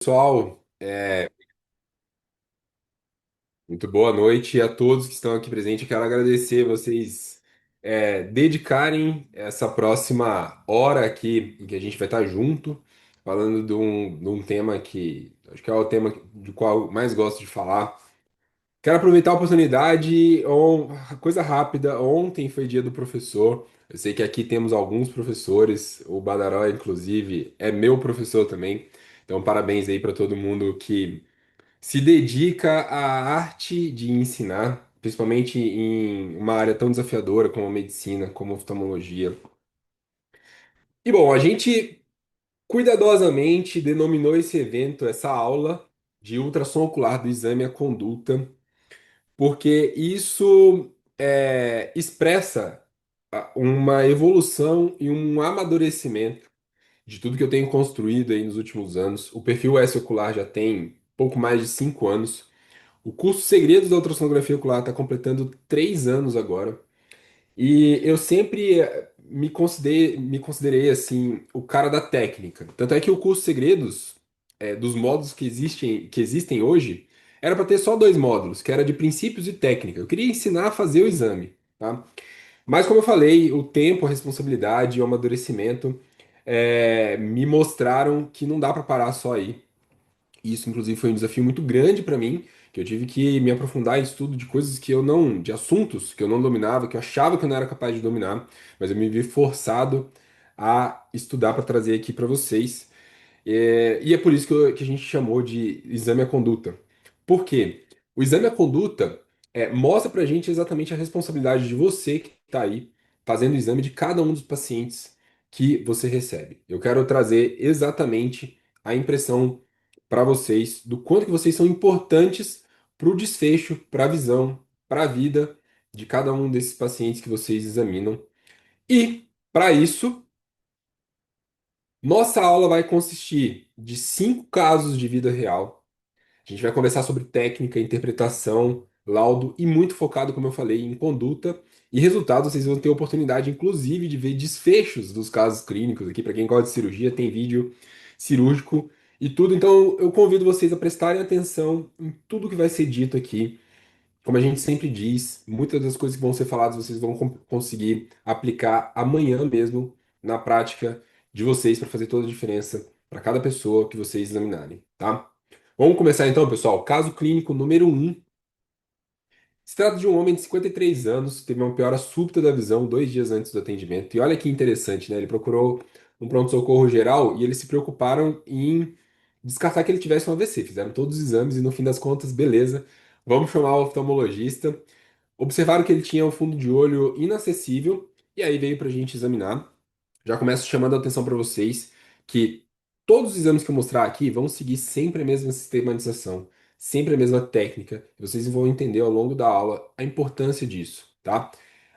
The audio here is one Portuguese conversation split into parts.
pessoal. Muito boa noite a todos que estão aqui presentes. Eu quero agradecer vocês dedicarem essa próxima hora aqui em que a gente vai estar junto, falando de um tema que acho que é o tema do qual eu mais gosto de falar. Quero aproveitar a oportunidade, coisa rápida. Ontem foi dia do professor. Eu sei que aqui temos alguns professores, o Badaró, inclusive, é meu professor também. Então, parabéns aí para todo mundo que se dedica à arte de ensinar, principalmente em uma área tão desafiadora como a medicina, como a oftalmologia. E bom, a gente cuidadosamente denominou esse evento, essa aula de ultrassom ocular do exame à conduta, porque isso expressa uma evolução e um amadurecimento de tudo que eu tenho construído aí nos últimos anos. O perfil S-ocular já tem pouco mais de 5 anos. O curso Segredos da Ultrassonografia Ocular está completando 3 anos agora. E eu sempre me considerei assim, o cara da técnica. Tanto é que o curso Segredos, dos módulos que existem hoje, era para ter só dois módulos, que era de princípios e técnica. Eu queria ensinar a fazer o exame, tá? Mas como eu falei, o tempo, a responsabilidade e o amadurecimento me mostraram que não dá para parar só aí. Isso, inclusive, foi um desafio muito grande para mim, que eu tive que me aprofundar em estudo de coisas que eu não, de assuntos que eu não dominava, que eu achava que eu não era capaz de dominar, mas eu me vi forçado a estudar para trazer aqui para vocês. E é por isso que a gente chamou de exame à conduta. Por quê? O exame à conduta mostra para a gente exatamente a responsabilidade de você que está aí fazendo o exame de cada um dos pacientes que você recebe. Eu quero trazer exatamente a impressão para vocês do quanto que vocês são importantes para o desfecho, para a visão, para a vida de cada um desses pacientes que vocês examinam. E, para isso, nossa aula vai consistir de 5 casos de vida real. A gente vai conversar sobre técnica, interpretação, laudo e muito focado, como eu falei, em conduta e resultados. Vocês vão ter oportunidade, inclusive, de ver desfechos dos casos clínicos aqui. Para quem gosta de cirurgia, tem vídeo cirúrgico e tudo. Então, eu convido vocês a prestarem atenção em tudo que vai ser dito aqui. Como a gente sempre diz, muitas das coisas que vão ser faladas vocês vão conseguir aplicar amanhã mesmo na prática de vocês para fazer toda a diferença para cada pessoa que vocês examinarem, tá? Vamos começar então, pessoal. Caso clínico número 1. Se trata de um homem de 53 anos, teve uma piora súbita da visão 2 dias antes do atendimento. E olha que interessante, né? Ele procurou um pronto-socorro geral e eles se preocuparam em descartar que ele tivesse um AVC. Fizeram todos os exames e no fim das contas, beleza. Vamos chamar o oftalmologista. Observaram que ele tinha um fundo de olho inacessível e aí veio para a gente examinar. Já começo chamando a atenção para vocês que todos os exames que eu mostrar aqui vão seguir sempre a mesma sistematização, sempre a mesma técnica. E vocês vão entender ao longo da aula a importância disso, tá?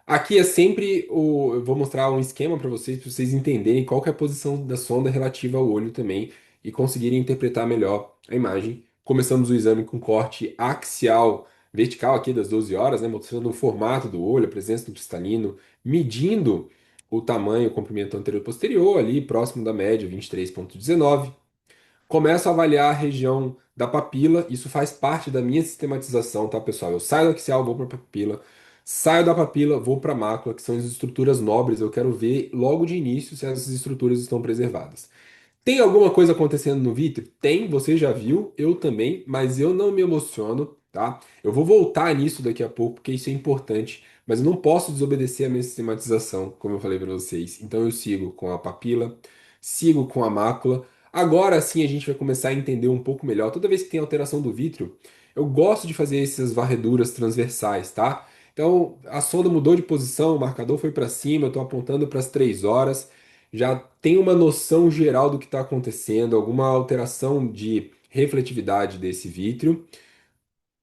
Aqui é sempre eu vou mostrar um esquema para vocês entenderem qual que é a posição da sonda relativa ao olho também e conseguirem interpretar melhor a imagem. Começamos o exame com corte axial vertical aqui das 12 horas, né, mostrando o formato do olho, a presença do cristalino, medindo o tamanho, o comprimento anterior e posterior, ali próximo da média, 23,19. Começo a avaliar a região da papila, isso faz parte da minha sistematização, tá, pessoal? Eu saio do axial, vou para a papila, saio da papila, vou para a mácula, que são as estruturas nobres, eu quero ver logo de início se essas estruturas estão preservadas. Tem alguma coisa acontecendo no vítreo? Tem, você já viu, eu também, mas eu não me emociono, tá? Eu vou voltar nisso daqui a pouco, porque isso é importante, mas eu não posso desobedecer a minha sistematização, como eu falei para vocês. Então eu sigo com a papila, sigo com a mácula. Agora sim a gente vai começar a entender um pouco melhor. Toda vez que tem alteração do vítreo, eu gosto de fazer essas varreduras transversais, tá? Então a sonda mudou de posição, o marcador foi para cima, eu estou apontando para as 3 horas já tem uma noção geral do que está acontecendo, alguma alteração de refletividade desse vítreo.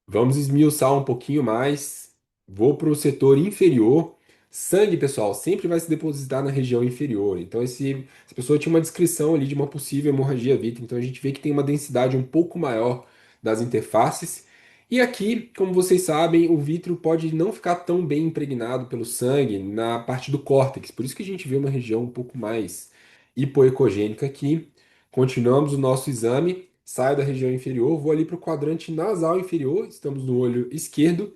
Vamos esmiuçar um pouquinho mais. Vou para o setor inferior. Sangue, pessoal, sempre vai se depositar na região inferior. Então, essa pessoa tinha uma descrição ali de uma possível hemorragia vítrea. Então, a gente vê que tem uma densidade um pouco maior das interfaces. E aqui, como vocês sabem, o vítreo pode não ficar tão bem impregnado pelo sangue na parte do córtex. Por isso que a gente vê uma região um pouco mais hipoecogênica aqui. Continuamos o nosso exame. saio da região inferior, vou ali para o quadrante nasal inferior, estamos no olho esquerdo,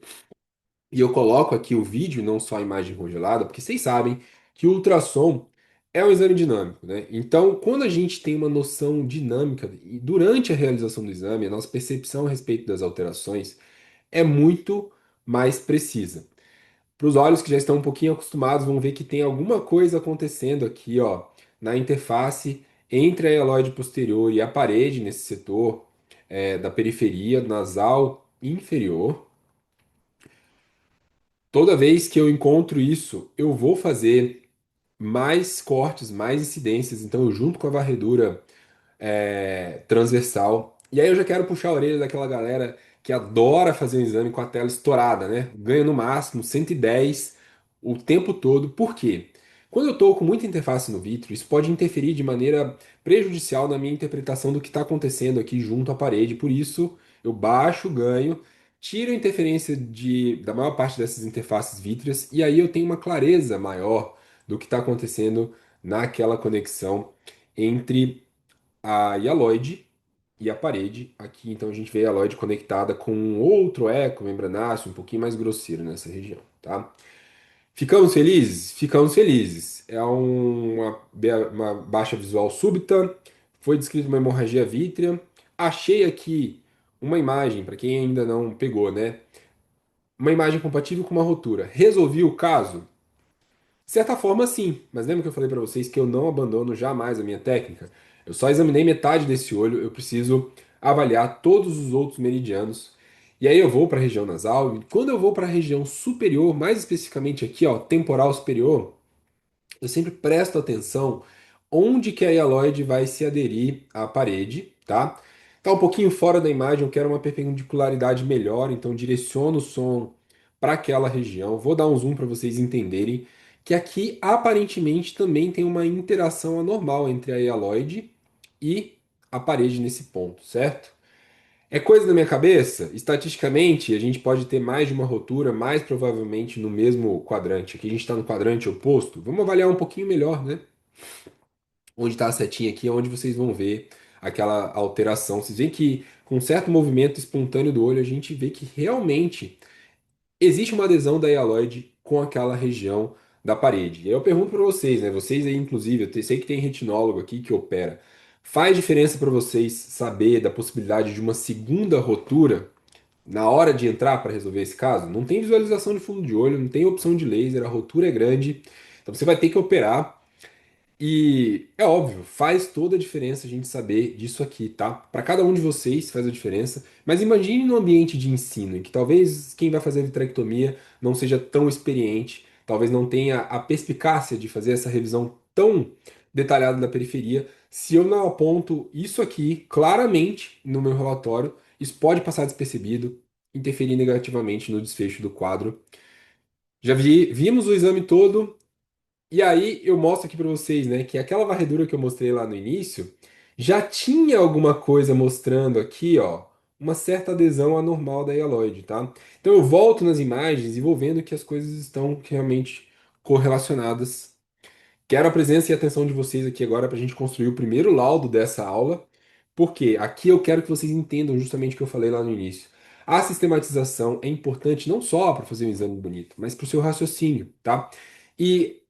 e eu coloco aqui o vídeo, não só a imagem congelada, porque vocês sabem que o ultrassom é um exame dinâmico, né? Então, quando a gente tem uma noção dinâmica, e durante a realização do exame, a nossa percepção a respeito das alterações é muito mais precisa. Para os olhos que já estão um pouquinho acostumados, vão ver que tem alguma coisa acontecendo aqui, ó, na interface entre a hialoide posterior e a parede, nesse setor, da periferia nasal inferior. Toda vez que eu encontro isso, eu vou fazer mais cortes, mais incidências. Então, eu junto com a varredura transversal. E aí eu já quero puxar a orelha daquela galera que adora fazer um exame com a tela estourada, né? Ganha no máximo 110 o tempo todo. Por quê? Quando eu estou com muita interface no vítreo, isso pode interferir de maneira prejudicial na minha interpretação do que está acontecendo aqui junto à parede. Por isso, eu baixo o ganho, tiro a interferência da maior parte dessas interfaces vítreas, e aí eu tenho uma clareza maior do que está acontecendo naquela conexão entre a hialoide e a parede. Aqui, então, a gente vê a hialoide conectada com um outro eco membranáceo, um pouquinho mais grosseiro nessa região, tá? Ficamos felizes? Ficamos felizes. É uma baixa visual súbita, foi descrita uma hemorragia vítrea. Achei aqui uma imagem, para quem ainda não pegou, né? Uma imagem compatível com uma rotura. Resolvi o caso? De certa forma, sim, mas lembra que eu falei para vocês que eu não abandono jamais a minha técnica? Eu só examinei metade desse olho, eu preciso avaliar todos os outros meridianos. E aí eu vou para a região nasal, e quando eu vou para a região superior, mais especificamente aqui, ó, temporal superior, eu sempre presto atenção onde que a hialoide vai se aderir à parede, tá? Tá um pouquinho fora da imagem, eu quero uma perpendicularidade melhor, então direciono o som para aquela região. Vou dar um zoom para vocês entenderem que aqui aparentemente também tem uma interação anormal entre a hialoide e a parede nesse ponto, certo? É coisa da minha cabeça? Estatisticamente, a gente pode ter mais de uma rotura, mais provavelmente no mesmo quadrante. Aqui a gente está no quadrante oposto. Vamos avaliar um pouquinho melhor, né? Onde está a setinha aqui é onde vocês vão ver aquela alteração. Vocês veem que com um certo movimento espontâneo do olho, a gente vê que realmente existe uma adesão da hialoide com aquela região da parede. E aí eu pergunto para vocês, né? Vocês aí, inclusive, sei que tem retinólogo aqui que opera. Faz diferença para vocês saber da possibilidade de uma segunda rotura na hora de entrar para resolver esse caso? Não tem visualização de fundo de olho, não tem opção de laser, a rotura é grande. Então você vai ter que operar. E é óbvio, faz toda a diferença a gente saber disso aqui, tá? Para cada um de vocês faz a diferença, mas imagine no ambiente de ensino, em que talvez quem vai fazer a vitrectomia não seja tão experiente, talvez não tenha a perspicácia de fazer essa revisão tão detalhada da periferia. Se eu não aponto isso aqui claramente no meu relatório, isso pode passar despercebido, interferir negativamente no desfecho do quadro. Vimos o exame todo, e aí eu mostro aqui para vocês, né, que aquela varredura que eu mostrei lá no início já tinha alguma coisa mostrando aqui, ó, uma certa adesão anormal da hialoide, tá? Então eu volto nas imagens e vou vendo que as coisas estão realmente correlacionadas. Quero a presença e atenção de vocês aqui agora para a gente construir o primeiro laudo dessa aula, porque aqui eu quero que vocês entendam justamente o que eu falei lá no início. A sistematização é importante não só para fazer um exame bonito, mas para o seu raciocínio, tá? E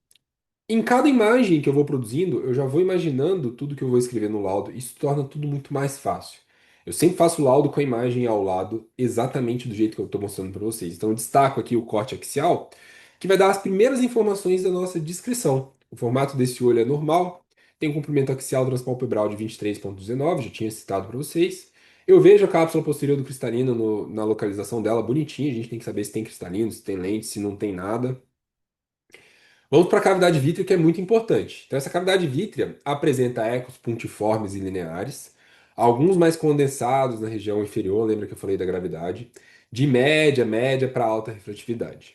em cada imagem que eu vou produzindo, eu já vou imaginando tudo que eu vou escrever no laudo. Isso torna tudo muito mais fácil. Eu sempre faço o laudo com a imagem ao lado, exatamente do jeito que eu estou mostrando para vocês. Então, eu destaco aqui o corte axial, que vai dar as primeiras informações da nossa descrição. O formato desse olho é normal, tem um comprimento axial transpalpebral de 23,19, já tinha citado para vocês. Eu vejo a cápsula posterior do cristalino na localização dela bonitinha. A gente tem que saber se tem cristalino, se tem lente, se não tem nada. Vamos para a cavidade vítrea, que é muito importante. Então, essa cavidade vítrea apresenta ecos pontiformes e lineares, alguns mais condensados na região inferior, lembra que eu falei da gravidade, de média, média para alta refletividade.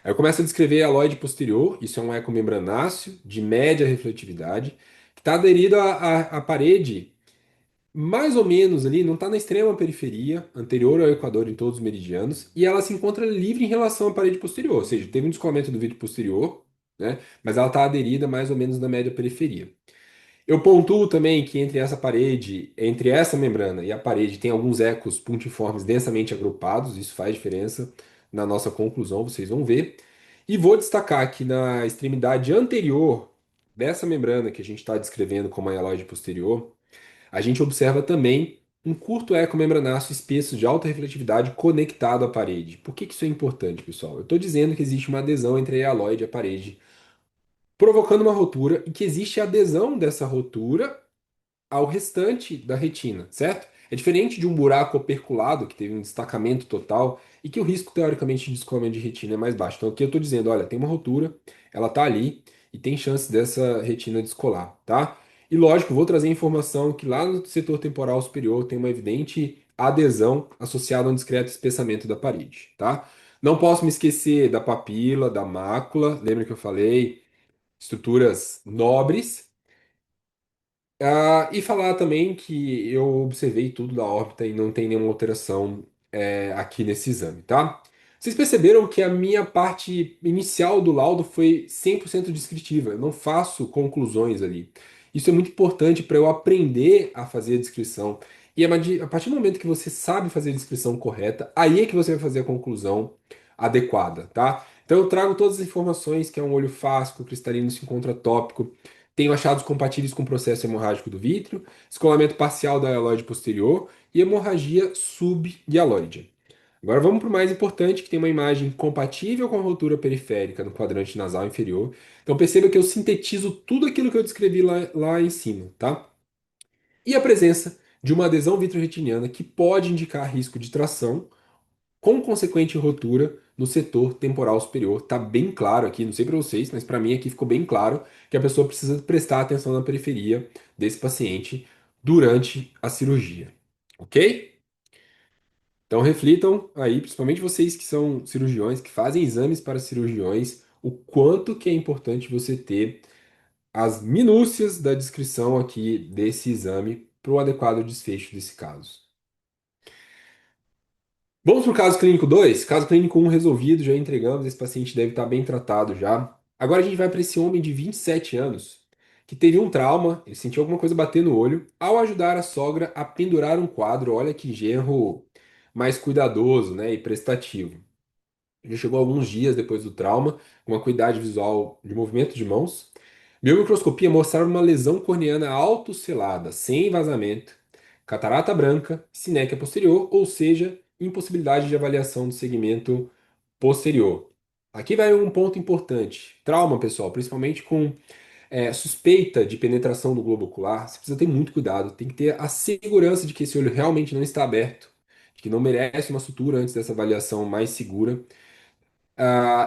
Aí eu começo a descrever a aloide posterior, isso é um eco membranáceo de média refletividade, que está aderido à parede mais ou menos ali, não está na extrema periferia, anterior ao equador em todos os meridianos, e ela se encontra livre em relação à parede posterior, ou seja, teve um descolamento do vidro posterior, né? Mas ela está aderida mais ou menos na média periferia. Eu pontuo também que entre essa parede, entre essa membrana e a parede, tem alguns ecos puntiformes densamente agrupados, isso faz diferença na nossa conclusão, vocês vão ver. E vou destacar que na extremidade anterior dessa membrana que a gente está descrevendo como a hialoide posterior, a gente observa também um curto eco membranáceo espesso de alta refletividade conectado à parede. Por que que isso é importante, pessoal? Eu estou dizendo que existe uma adesão entre a hialoide e a parede, provocando uma rotura e que existe adesão dessa rotura ao restante da retina, certo? É diferente de um buraco operculado, que teve um destacamento total, e que o risco, teoricamente, de descolamento de retina é mais baixo. Então, aqui eu estou dizendo, olha, tem uma rotura, ela está ali, e tem chance dessa retina descolar, tá? E lógico, vou trazer informação que lá no setor temporal superior tem uma evidente adesão associada a um discreto espessamento da parede, tá? Não posso me esquecer da papila, da mácula, lembra que eu falei? Estruturas nobres, e falar também que eu observei tudo da órbita e não tem nenhuma alteração aqui nesse exame, tá? Vocês perceberam que a minha parte inicial do laudo foi 100% descritiva, eu não faço conclusões ali. Isso é muito importante para eu aprender a fazer a descrição. E a partir do momento que você sabe fazer a descrição correta, aí é que você vai fazer a conclusão adequada, tá? Então eu trago todas as informações que é um olho fásco, cristalino se encontra tópico. Tenho achados compatíveis com o processo hemorrágico do vítreo, descolamento parcial da hialoide posterior e hemorragia subhialóide. Agora vamos para o mais importante, que tem uma imagem compatível com a rotura periférica no quadrante nasal inferior. Então perceba que eu sintetizo tudo aquilo que eu descrevi lá em cima, tá? E a presença de uma adesão vitreoretiniana que pode indicar risco de tração com consequente rotura no setor temporal superior. Tá bem claro aqui, não sei para vocês, mas para mim aqui ficou bem claro que a pessoa precisa prestar atenção na periferia desse paciente durante a cirurgia, ok? Então reflitam aí, principalmente vocês que são cirurgiões, que fazem exames para cirurgiões, o quanto que é importante você ter as minúcias da descrição aqui desse exame para o adequado desfecho desse caso. Vamos para o caso clínico 2. Caso clínico um resolvido, já entregamos. Esse paciente deve estar bem tratado já. Agora a gente vai para esse homem de 27 anos que teve um trauma, ele sentiu alguma coisa bater no olho, ao ajudar a sogra a pendurar um quadro. Olha que genro mais cuidadoso, né, e prestativo. Ele chegou alguns dias depois do trauma, com uma acuidade visual de movimento de mãos. Biomicroscopia mostrava uma lesão corneana autocelada, sem vazamento, catarata branca, sinéquia posterior, ou seja, impossibilidade de avaliação do segmento posterior. Aqui vai um ponto importante. Trauma, pessoal, principalmente com suspeita de penetração do globo ocular, você precisa ter muito cuidado. Tem que ter a segurança de que esse olho realmente não está aberto, de que não merece uma sutura antes dessa avaliação mais segura.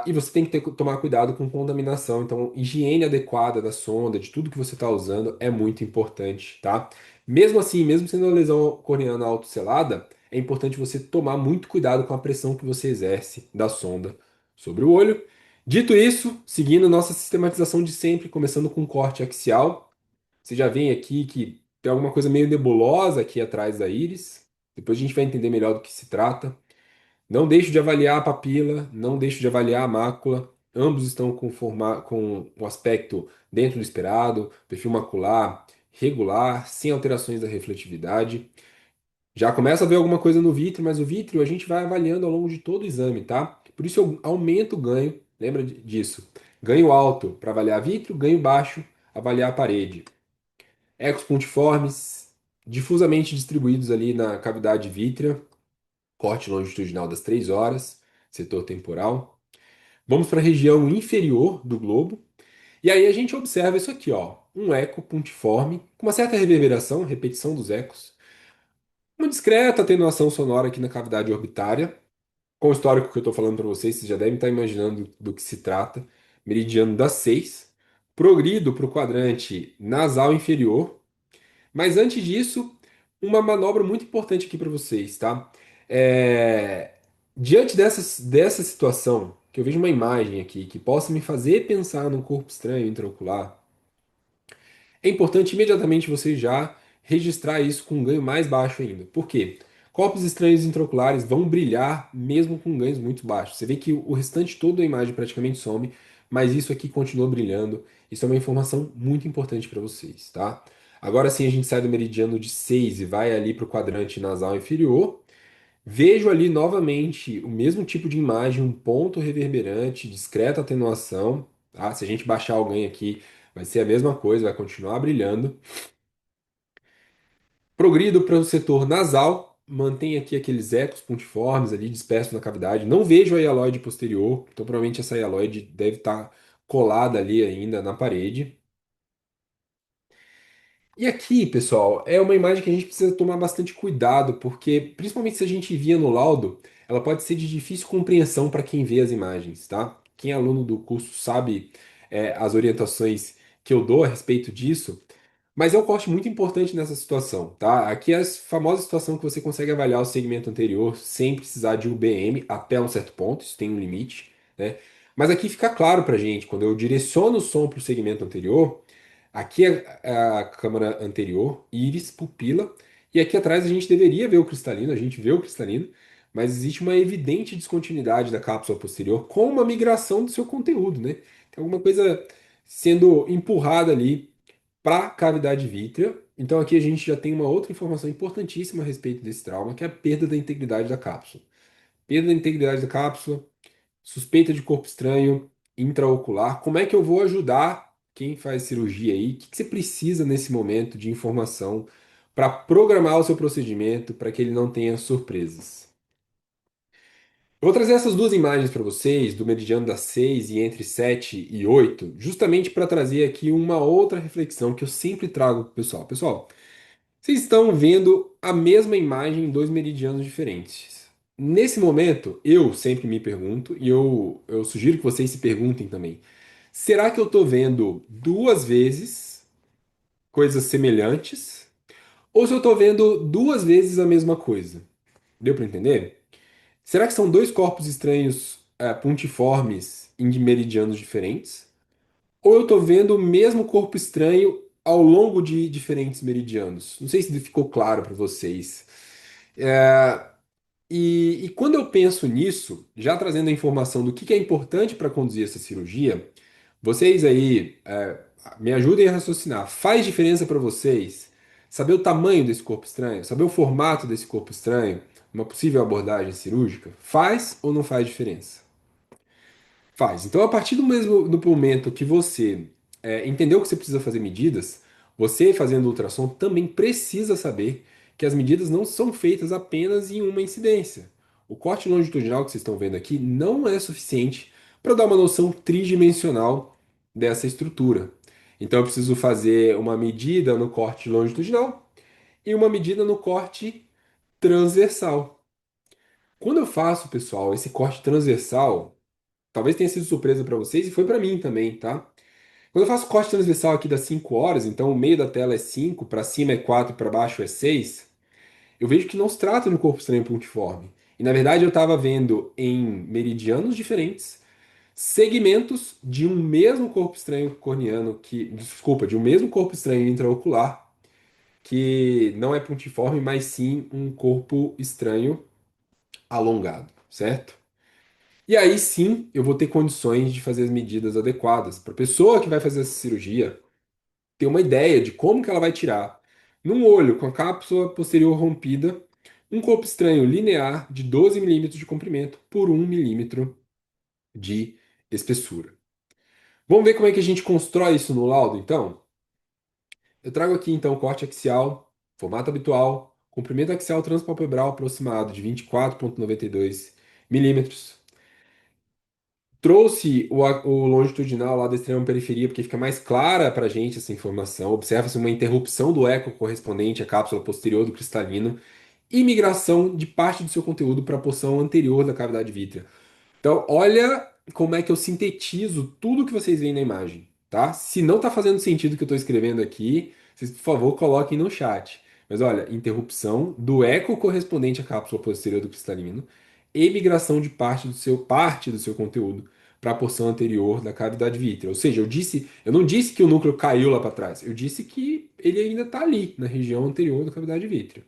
E você tem que tomar cuidado com contaminação. Então, higiene adequada da sonda, de tudo que você está usando, é muito importante, tá? Mesmo assim, mesmo sendo uma lesão corneana autocelada, é importante você tomar muito cuidado com a pressão que você exerce da sonda sobre o olho. Dito isso, seguindo nossa sistematização de sempre, começando com corte axial, você já vem aqui que tem alguma coisa meio nebulosa aqui atrás da íris. Depois a gente vai entender melhor do que se trata. Não deixe de avaliar a papila, não deixe de avaliar a mácula. Ambos estão com o aspecto dentro do esperado, perfil macular regular, sem alterações da refletividade. Já começa a ver alguma coisa no vítreo, mas o vítreo a gente vai avaliando ao longo de todo o exame, tá? Por isso eu aumento o ganho, lembra disso? Ganho alto para avaliar vítreo, ganho baixo, avaliar a parede. Ecos pontiformes, difusamente distribuídos ali na cavidade vítrea, corte longitudinal das 3 horas, setor temporal. Vamos para a região inferior do globo. E aí a gente observa isso aqui, ó, um eco pontiforme, com uma certa reverberação, repetição dos ecos. Uma discreta atenuação sonora aqui na cavidade orbitária. Com o histórico que eu estou falando para vocês, vocês já devem estar imaginando do que se trata. Meridiano das 6. Progrido para o quadrante nasal inferior. Mas antes disso, uma manobra muito importante aqui para vocês, tá? Diante dessa situação, que eu vejo uma imagem aqui que possa me fazer pensar num corpo estranho intraocular, é importante imediatamente você já registrar isso com um ganho mais baixo ainda. Por quê? Corpos estranhos intraoculares vão brilhar mesmo com ganhos muito baixos. Você vê que o restante todo da imagem praticamente some, mas isso aqui continua brilhando. Isso é uma informação muito importante para vocês, tá? Agora sim a gente sai do meridiano de 6 e vai ali para o quadrante nasal inferior. Vejo ali novamente o mesmo tipo de imagem, um ponto reverberante, discreta atenuação, tá? Se a gente baixar alguém aqui, vai ser a mesma coisa, vai continuar brilhando. Progrido para o setor nasal, mantém aqui aqueles ecos pontiformes ali dispersos na cavidade. Não vejo a hialoide posterior, então provavelmente essa hialoide deve estar colada ali ainda na parede. E aqui, pessoal, é uma imagem que a gente precisa tomar bastante cuidado, porque, principalmente se a gente via no laudo, ela pode ser de difícil compreensão para quem vê as imagens, tá? Quem é aluno do curso sabe, as orientações que eu dou a respeito disso. Mas é um corte muito importante nessa situação, tá? Aqui é a famosa situação que você consegue avaliar o segmento anterior sem precisar de UBM até um certo ponto, isso tem um limite, né? Mas aqui fica claro pra gente, quando eu direciono o som para o segmento anterior, aqui é a câmara anterior, íris, pupila, e aqui atrás a gente deveria ver o cristalino, a gente vê o cristalino, mas existe uma evidente descontinuidade da cápsula posterior com uma migração do seu conteúdo, né? Tem alguma coisa sendo empurrada ali para a cavidade vítrea. Então aqui a gente já tem uma outra informação importantíssima a respeito desse trauma, que é a perda da integridade da cápsula. Perda da integridade da cápsula, suspeita de corpo estranho, intraocular. Como é que eu vou ajudar quem faz cirurgia aí? O que que você precisa nesse momento de informação para programar o seu procedimento para que ele não tenha surpresas? Eu vou trazer essas duas imagens para vocês, do meridiano das 6 e entre 7 e 8, justamente para trazer aqui uma outra reflexão que eu sempre trago para o pessoal. Pessoal, vocês estão vendo a mesma imagem em dois meridianos diferentes. Nesse momento, eu sempre me pergunto, e eu sugiro que vocês se perguntem também: será que eu estou vendo duas vezes coisas semelhantes? Ou se eu estou vendo duas vezes a mesma coisa? Deu para entender? Será que são dois corpos estranhos, pontiformes em meridianos diferentes? Ou eu estou vendo o mesmo corpo estranho ao longo de diferentes meridianos? Não sei se ficou claro para vocês. E quando eu penso nisso, já trazendo a informação do que é importante para conduzir essa cirurgia, vocês aí, me ajudem a raciocinar. Faz diferença para vocês saber o tamanho desse corpo estranho, saber o formato desse corpo estranho, uma possível abordagem cirúrgica? Faz ou não faz diferença? Faz. Então, a partir do mesmo do momento que você entendeu que você precisa fazer medidas, você fazendo ultrassom também precisa saber que as medidas não são feitas apenas em uma incidência. O corte longitudinal que vocês estão vendo aqui não é suficiente para dar uma noção tridimensional dessa estrutura. Então, eu preciso fazer uma medida no corte longitudinal e uma medida no corte transversal. Quando eu faço, pessoal, esse corte transversal, talvez tenha sido surpresa para vocês e foi para mim também, tá? Quando eu faço corte transversal aqui das 5 horas, então o meio da tela é 5, para cima é 4 e para baixo é 6, eu vejo que não se trata de um corpo estranho pontiforme. E na verdade eu estava vendo em meridianos diferentes segmentos de um mesmo corpo estranho corneano desculpa, de um mesmo corpo estranho intraocular que não é pontiforme, mas sim um corpo estranho alongado, certo? E aí sim eu vou ter condições de fazer as medidas adequadas para a pessoa que vai fazer essa cirurgia ter uma ideia de como que ela vai tirar, num olho com a cápsula posterior rompida, um corpo estranho linear de 12 milímetros de comprimento por 1 milímetro de espessura. Vamos ver como é que a gente constrói isso no laudo, então? Eu trago aqui então o corte axial, formato habitual, comprimento axial transpalpebral aproximado de 24,92 milímetros. Trouxe o longitudinal lá da extrema periferia porque fica mais clara para a gente essa informação. Observa-se uma interrupção do eco correspondente à cápsula posterior do cristalino e migração de parte do seu conteúdo para a porção anterior da cavidade vítrea. Então, olha como é que eu sintetizo tudo que vocês veem na imagem, tá? Se não está fazendo sentido o que eu estou escrevendo aqui, vocês, por favor, coloquem no chat. Mas olha, interrupção do eco correspondente à cápsula posterior do cristalino e migração de parte do seu conteúdo para a porção anterior da cavidade vítrea. Ou seja, eu não disse que o núcleo caiu lá para trás, eu disse que ele ainda está ali, na região anterior da cavidade vítrea.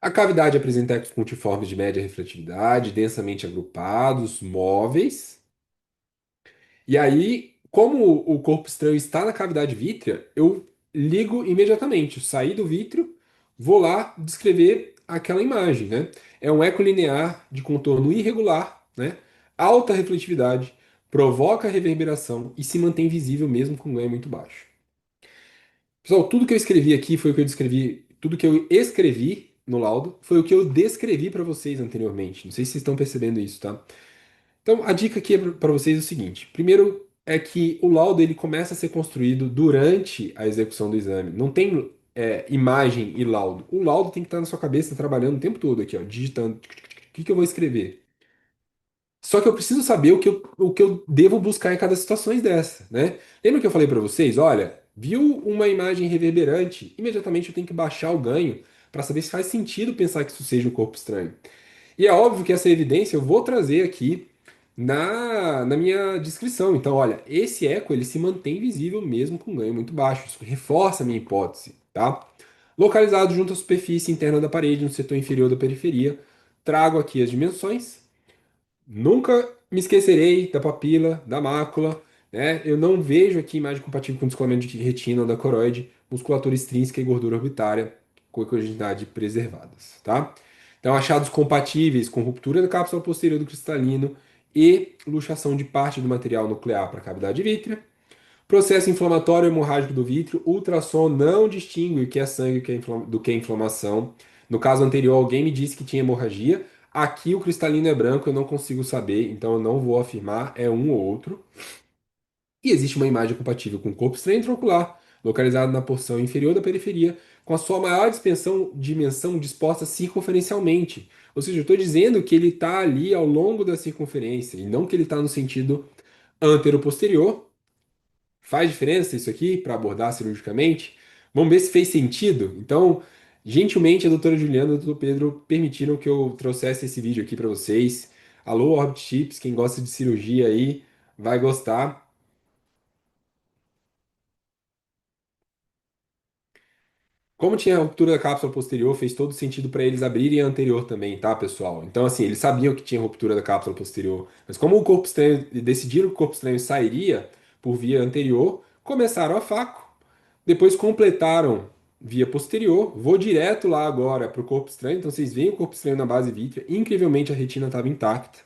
A cavidade apresenta ecos pontiformes de média refletividade, densamente agrupados, móveis. E aí, como o corpo estranho está na cavidade vítrea, eu ligo imediatamente. Eu saí do vítreo, vou lá descrever aquela imagem, né? É um eco linear de contorno irregular, né? Alta refletividade, provoca reverberação e se mantém visível mesmo com ganho muito baixo. Pessoal, tudo que eu escrevi aqui foi o que eu descrevi, tudo que eu escrevi no laudo foi o que eu descrevi para vocês anteriormente. Não sei se vocês estão percebendo isso, tá? Então, a dica aqui para vocês é o seguinte: primeiro é que o laudo ele começa a ser construído durante a execução do exame. Não tem imagem e laudo. O laudo tem que estar na sua cabeça trabalhando o tempo todo aqui, ó, digitando. O que que eu vou escrever? Só que eu preciso saber o que eu devo buscar em cada situação dessa, né? Lembra que eu falei para vocês? Olha, viu uma imagem reverberante? Imediatamente eu tenho que baixar o ganho para saber se faz sentido pensar que isso seja um corpo estranho. E é óbvio que essa evidência eu vou trazer aqui na minha descrição. Então, olha, esse eco ele se mantém visível mesmo com ganho muito baixo. Isso reforça a minha hipótese, tá? Localizado junto à superfície interna da parede, no setor inferior da periferia, trago aqui as dimensões. Nunca me esquecerei da papila, da mácula, né? Eu não vejo aqui imagem compatível com descolamento de retina ou da coroide, musculatura extrínseca e gordura orbitária com ecogeneidade preservadas, tá? Então, achados compatíveis com ruptura da cápsula posterior do cristalino e luxação de parte do material nuclear para a cavidade vítrea. Processo inflamatório hemorrágico do vítreo, ultrassom não distingue o que é sangue do que é inflamação. No caso anterior, alguém me disse que tinha hemorragia. Aqui o cristalino é branco, eu não consigo saber, então eu não vou afirmar, é um ou outro. E existe uma imagem compatível com o corpo estranho intraocular, localizado na porção inferior da periferia, com a sua maior dimensão disposta circunferencialmente. Ou seja, eu estou dizendo que ele está ali ao longo da circunferência, e não que ele está no sentido antero-posterior. Faz diferença isso aqui para abordar cirurgicamente? Vamos ver se fez sentido. Então, gentilmente, a doutora Juliana e o doutor Pedro permitiram que eu trouxesse esse vídeo aqui para vocês. Alô, Orbit Chips, quem gosta de cirurgia aí vai gostar. Como tinha a ruptura da cápsula posterior, fez todo sentido para eles abrirem a anterior também, tá, pessoal? Então, assim, eles sabiam que tinha ruptura da cápsula posterior, mas como o corpo estranho, decidiram que o corpo estranho sairia por via anterior, começaram a faco, depois completaram via posterior. Vou direto lá agora para o corpo estranho, então vocês veem o corpo estranho na base vítrea, incrivelmente a retina estava intacta.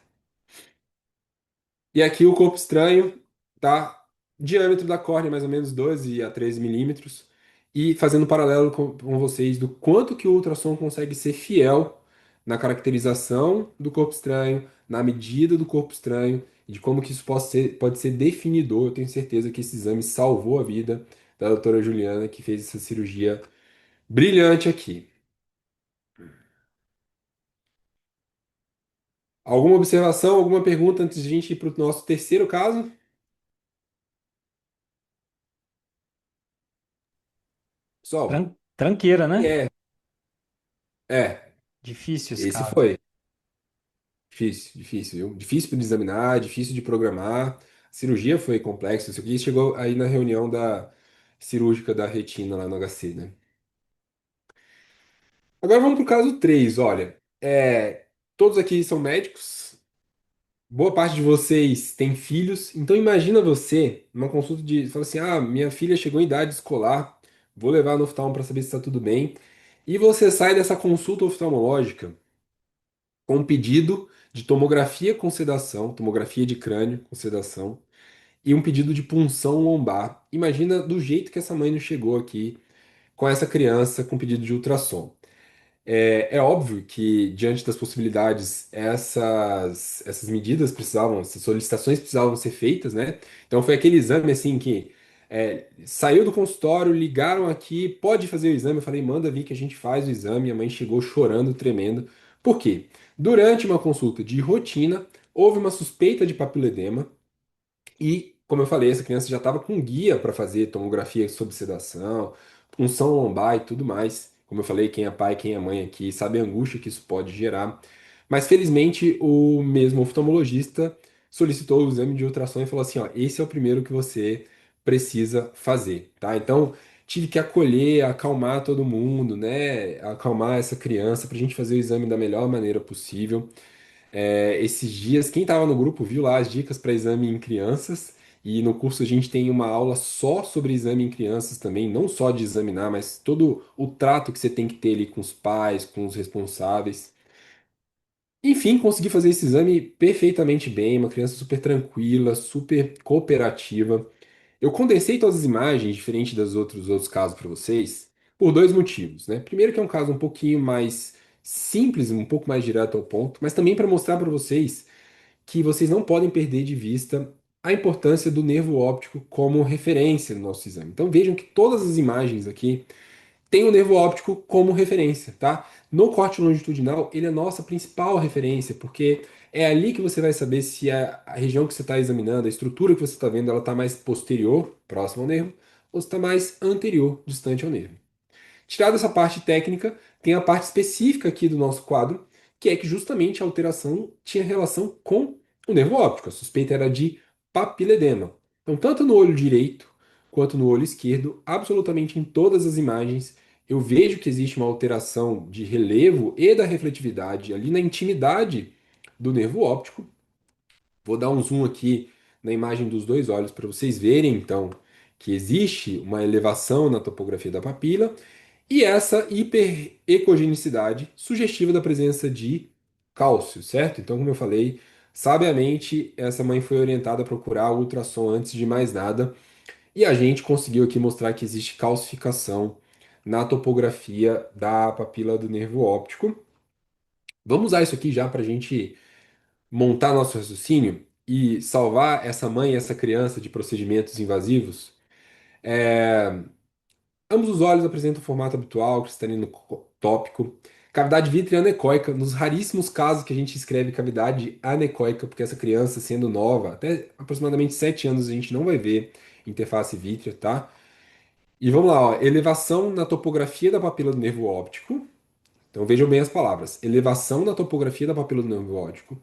E aqui o corpo estranho tá diâmetro da córnea mais ou menos 12 a 13 milímetros. E fazendo um paralelo com vocês do quanto que o ultrassom consegue ser fiel na caracterização do corpo estranho, na medida do corpo estranho, e de como que isso pode ser definidor. Eu tenho certeza que esse exame salvou a vida da doutora Juliana, que fez essa cirurgia brilhante aqui. Alguma observação, alguma pergunta antes de a gente ir para o nosso terceiro caso? Pessoal, Tranqueira, né? é, é, Difícil esse esse caso. foi. Difícil, difícil, viu? Difícil de examinar, difícil de programar. A cirurgia foi complexa. Isso aqui chegou aí na reunião da cirúrgica da retina lá no HC, né? Agora vamos para o caso 3. Olha. Todos aqui são médicos, boa parte de vocês tem filhos, então imagina você, numa consulta fala assim, minha filha chegou em idade escolar, vou levar no oftalmo para saber se está tudo bem, e você sai dessa consulta oftalmológica com um pedido de tomografia com sedação, tomografia de crânio com sedação, e um pedido de punção lombar. Imagina do jeito que essa mãe não chegou aqui com essa criança com pedido de ultrassom. É óbvio que, diante das possibilidades, essas medidas precisavam, essas solicitações precisavam ser feitas, né? Então foi aquele exame assim que saiu do consultório, ligaram aqui, pode fazer o exame. Eu falei, manda vir que a gente faz o exame. A mãe chegou chorando, tremendo. Por quê? Durante uma consulta de rotina, houve uma suspeita de papiledema. E, como eu falei, essa criança já estava com guia para fazer tomografia sob sedação, punção lombar e tudo mais. Como eu falei, quem é pai, quem é mãe aqui sabe a angústia que isso pode gerar. Mas felizmente o mesmo oftalmologista solicitou o exame de ultrassom e falou assim: ó, esse é o primeiro que você precisa fazer, tá? Então tive que acolher, acalmar todo mundo, né? Acalmar essa criança para a gente fazer o exame da melhor maneira possível. Esses dias, quem estava no grupo viu lá as dicas para exame em crianças. E no curso a gente tem uma aula só sobre exame em crianças também, não só de examinar, mas todo o trato que você tem que ter ali com os pais, com os responsáveis. Enfim, consegui fazer esse exame perfeitamente bem, uma criança super tranquila, super cooperativa. Eu condensei todas as imagens, diferente dos outros casos para vocês, por dois motivos, né? Primeiro que é um caso um pouquinho mais simples, um pouco mais direto ao ponto, mas também para mostrar para vocês que vocês não podem perder de vista a importância do nervo óptico como referência no nosso exame. Então vejam que todas as imagens aqui têm o nervo óptico como referência, tá? No corte longitudinal, ele é a nossa principal referência, porque é ali que você vai saber se a região que você está examinando, a estrutura que você está vendo, ela está mais posterior, próxima ao nervo, ou se está mais anterior, distante ao nervo. Tirado essa parte técnica, tem a parte específica aqui do nosso quadro, que é que justamente a alteração tinha relação com o nervo óptico. A suspeita era de papiledema. Então, tanto no olho direito quanto no olho esquerdo, absolutamente em todas as imagens, eu vejo que existe uma alteração de relevo e da refletividade ali na intimidade do nervo óptico. Vou dar um zoom aqui na imagem dos dois olhos para vocês verem, então, que existe uma elevação na topografia da papila e essa hiperecogenicidade sugestiva da presença de cálcio, certo? Então, como eu falei, sabiamente essa mãe foi orientada a procurar o ultrassom antes de mais nada, e a gente conseguiu aqui mostrar que existe calcificação na topografia da papila do nervo óptico. Vamos usar isso aqui já para a gente montar nosso raciocínio e salvar essa mãe e essa criança de procedimentos invasivos. É, Ambos os olhos apresentam o formato habitual, cristalino tópico. Cavidade vítrea anecoica, nos raríssimos casos que a gente escreve cavidade anecoica, porque essa criança, sendo nova, até aproximadamente 7 anos, a gente não vai ver interface vítrea, tá? E vamos lá, ó, elevação na topografia da papila do nervo óptico. Então vejam bem as palavras. Elevação na topografia da papila do nervo óptico,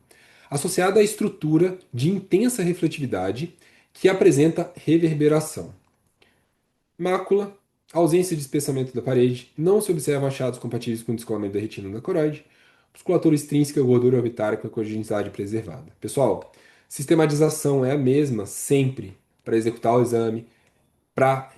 associada à estrutura de intensa refletividade que apresenta reverberação. Mácula, ausência de espessamento da parede, não se observam achados compatíveis com o descolamento da retina da coroide, musculatura extrínseca, gordura orbitária com a congenitalidade preservada. Pessoal, sistematização é a mesma sempre para executar o exame, para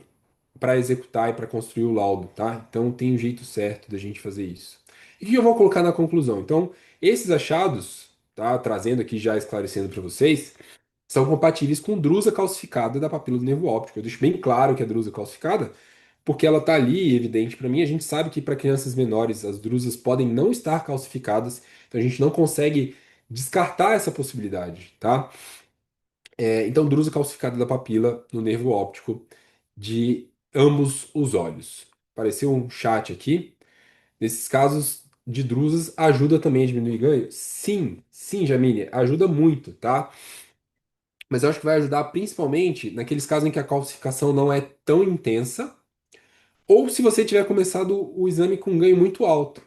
executar e para construir o laudo, tá? Então tem um jeito certo da gente fazer isso. E o que eu vou colocar na conclusão? Então, esses achados, tá? Trazendo aqui já esclarecendo para vocês, são compatíveis com drusa calcificada da papila do nervo óptico. Eu deixo bem claro que é drusa calcificada, porque ela está ali, evidente para mim. A gente sabe que para crianças menores as drusas podem não estar calcificadas, então a gente não consegue descartar essa possibilidade, tá? Então, drusa calcificada da papila no nervo óptico de ambos os olhos. Apareceu um chat aqui. Nesses casos de drusas, ajuda também a diminuir ganho? Sim, sim, Jamile, ajuda muito, tá? Mas eu acho que vai ajudar principalmente naqueles casos em que a calcificação não é tão intensa, ou se você tiver começado o exame com um ganho muito alto.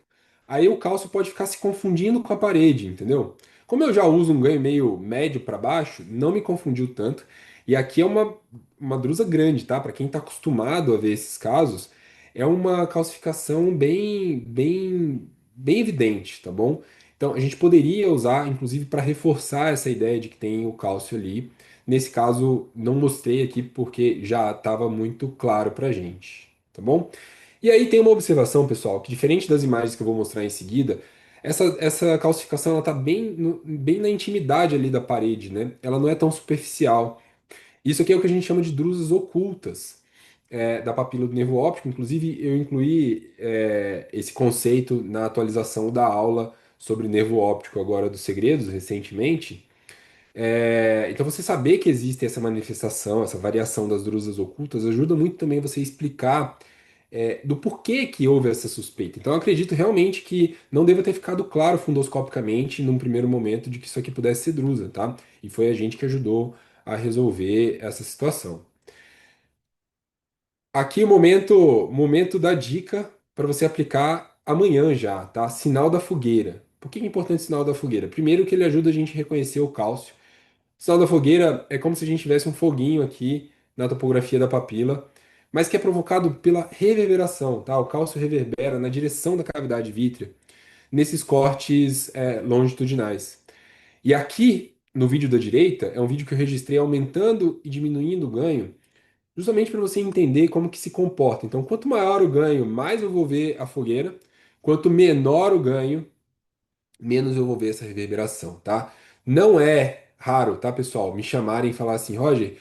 Aí o cálcio pode ficar se confundindo com a parede, entendeu? Como eu já uso um ganho meio médio para baixo, não me confundiu tanto. E aqui é uma drusa grande, tá? Para quem está acostumado a ver esses casos, é uma calcificação bem evidente, tá bom? Então a gente poderia usar, inclusive, para reforçar essa ideia de que tem o cálcio ali. Nesse caso, não mostrei aqui porque já estava muito claro para gente, tá bom? E aí tem uma observação, pessoal, que diferente das imagens que eu vou mostrar em seguida, essa calcificação ela está bem na intimidade ali da parede, né? Ela não é tão superficial. Isso aqui é o que a gente chama de drusas ocultas da papila do nervo óptico. Inclusive, eu incluí esse conceito na atualização da aula sobre nervo óptico agora dos segredos, recentemente. Então, você saber que existe essa manifestação, essa variação das drusas ocultas, ajuda muito também você explicar do porquê que houve essa suspeita. Então, eu acredito realmente que não deva ter ficado claro fundoscopicamente, num primeiro momento, de que isso aqui pudesse ser drusa, tá? E foi a gente que ajudou a resolver essa situação. Aqui o momento da dica para você aplicar amanhã já, tá? Sinal da fogueira. Por que é importante o sinal da fogueira? Primeiro que ele ajuda a gente a reconhecer o cálcio. O sinal da fogueira é como se a gente tivesse um foguinho aqui na topografia da papila, mas que é provocado pela reverberação, tá? O cálcio reverbera na direção da cavidade vítrea, nesses cortes longitudinais. E aqui, no vídeo da direita é um vídeo que eu registrei aumentando e diminuindo o ganho, justamente para você entender como que se comporta. Então, quanto maior o ganho, mais eu vou ver a fogueira. Quanto menor o ganho, menos eu vou ver essa reverberação, tá? Não é raro, tá, pessoal, me chamarem e falar assim, Roger,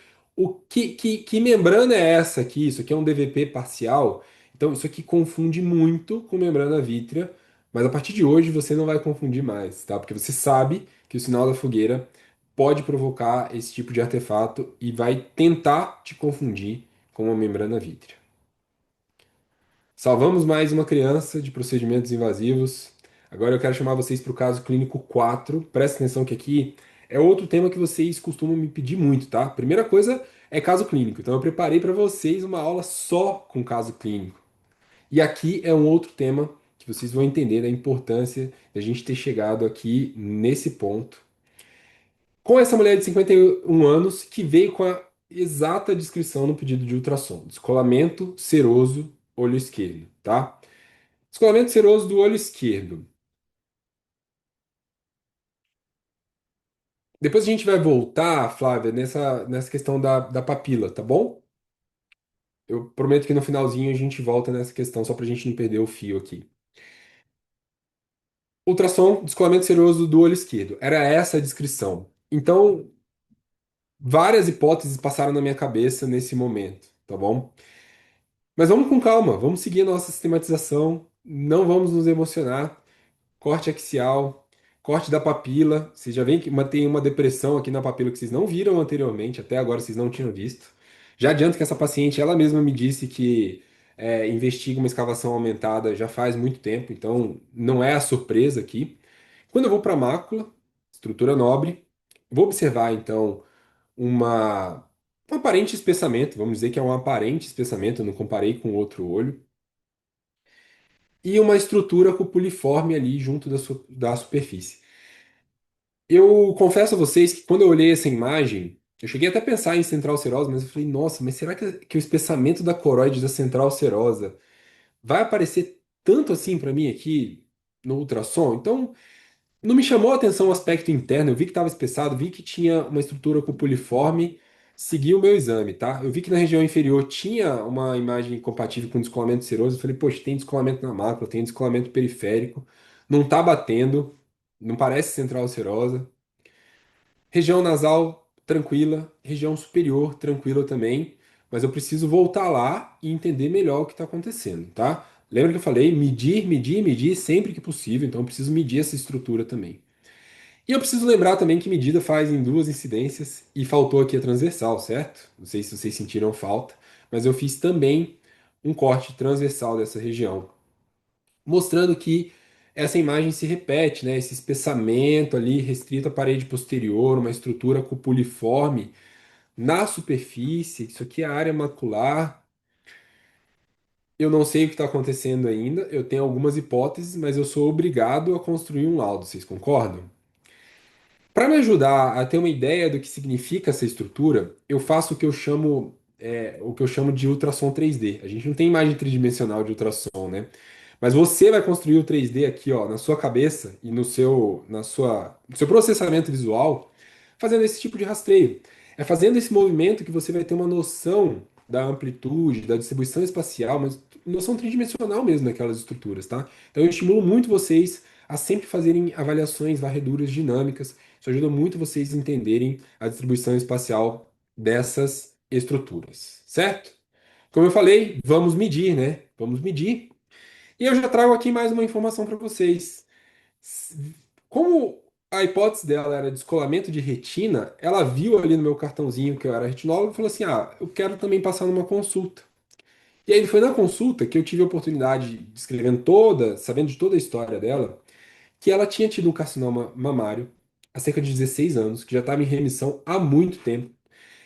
que membrana é essa aqui? Isso aqui é um DVP parcial. Então, isso aqui confunde muito com membrana vítrea, mas a partir de hoje você não vai confundir mais, tá? Porque você sabe que o sinal da fogueira pode provocar esse tipo de artefato e vai tentar te confundir com uma membrana vítrea. Salvamos mais uma criança de procedimentos invasivos. Agora eu quero chamar vocês para o caso clínico 4. Presta atenção que aqui é outro tema que vocês costumam me pedir muito, tá? Primeira coisa é caso clínico. Então eu preparei para vocês uma aula só com caso clínico. E aqui é um outro tema que vocês vão entender a importância de a gente ter chegado aqui nesse ponto. Com essa mulher de 51 anos que veio com a exata descrição no pedido de ultrassom: descolamento seroso, olho esquerdo, tá? Descolamento seroso do olho esquerdo. Depois a gente vai voltar, Flávia, nessa questão da papila, tá bom? Eu prometo que no finalzinho a gente volta nessa questão, só pra gente não perder o fio aqui. Ultrassom, descolamento seroso do olho esquerdo. Era essa a descrição. Então, várias hipóteses passaram na minha cabeça nesse momento, tá bom? Mas vamos com calma, vamos seguir a nossa sistematização, não vamos nos emocionar. Corte axial, corte da papila. Vocês já veem que tem uma depressão aqui na papila que vocês não viram anteriormente, até agora vocês não tinham visto. Já adianto que essa paciente, ela mesma me disse que investiga uma escavação aumentada já faz muito tempo, então não é a surpresa aqui. Quando eu vou para a mácula, estrutura nobre, vou observar então uma, um aparente espessamento, vamos dizer que é um aparente espessamento, eu não comparei com outro olho, e uma estrutura cupuliforme ali junto da superfície. Eu confesso a vocês que quando eu olhei essa imagem, eu cheguei até a pensar em central serosa, mas eu falei, nossa, mas será que o espessamento da coroide da central serosa vai aparecer tanto assim para mim aqui no ultrassom? Então, não me chamou a atenção o aspecto interno, eu vi que estava espessado, vi que tinha uma estrutura cupuliforme, segui o meu exame, tá? Eu vi que na região inferior tinha uma imagem compatível com descolamento seroso, eu falei, poxa, tem descolamento na mácula, tem descolamento periférico, não tá batendo, não parece central serosa. Região nasal tranquila, região superior tranquila também, mas eu preciso voltar lá e entender melhor o que está acontecendo, tá? Lembra que eu falei medir, medir, medir sempre que possível, então eu preciso medir essa estrutura também. E eu preciso lembrar também que medida faz em duas incidências e faltou aqui a transversal, certo? Não sei se vocês sentiram falta, mas eu fiz também um corte transversal dessa região, mostrando que essa imagem se repete, né? Esse espessamento ali restrito à parede posterior, uma estrutura cupuliforme na superfície. Isso aqui é a área macular. Eu não sei o que está acontecendo ainda. Eu tenho algumas hipóteses, mas eu sou obrigado a construir um laudo. Vocês concordam? Para me ajudar a ter uma ideia do que significa essa estrutura, eu faço o que eu chamo de ultrassom 3D. A gente não tem imagem tridimensional de ultrassom, né? Mas você vai construir o 3D aqui, ó, na sua cabeça e no seu processamento visual, fazendo esse tipo de rastreio. É fazendo esse movimento que você vai ter uma noção da amplitude, da distribuição espacial, mas noção tridimensional mesmo daquelas estruturas, tá? Então eu estimulo muito vocês a sempre fazerem avaliações, varreduras dinâmicas. Isso ajuda muito vocês a entenderem a distribuição espacial dessas estruturas, certo? Como eu falei, vamos medir, né? Vamos medir. E eu já trago aqui mais uma informação para vocês. Como a hipótese dela era descolamento de retina, ela viu ali no meu cartãozinho que eu era retinólogo e falou assim: Ah, eu quero também passar numa consulta. E aí foi na consulta que eu tive a oportunidade, descrevendo toda, sabendo de toda a história dela, que ela tinha tido um carcinoma mamário há cerca de 16 anos, que já estava em remissão há muito tempo,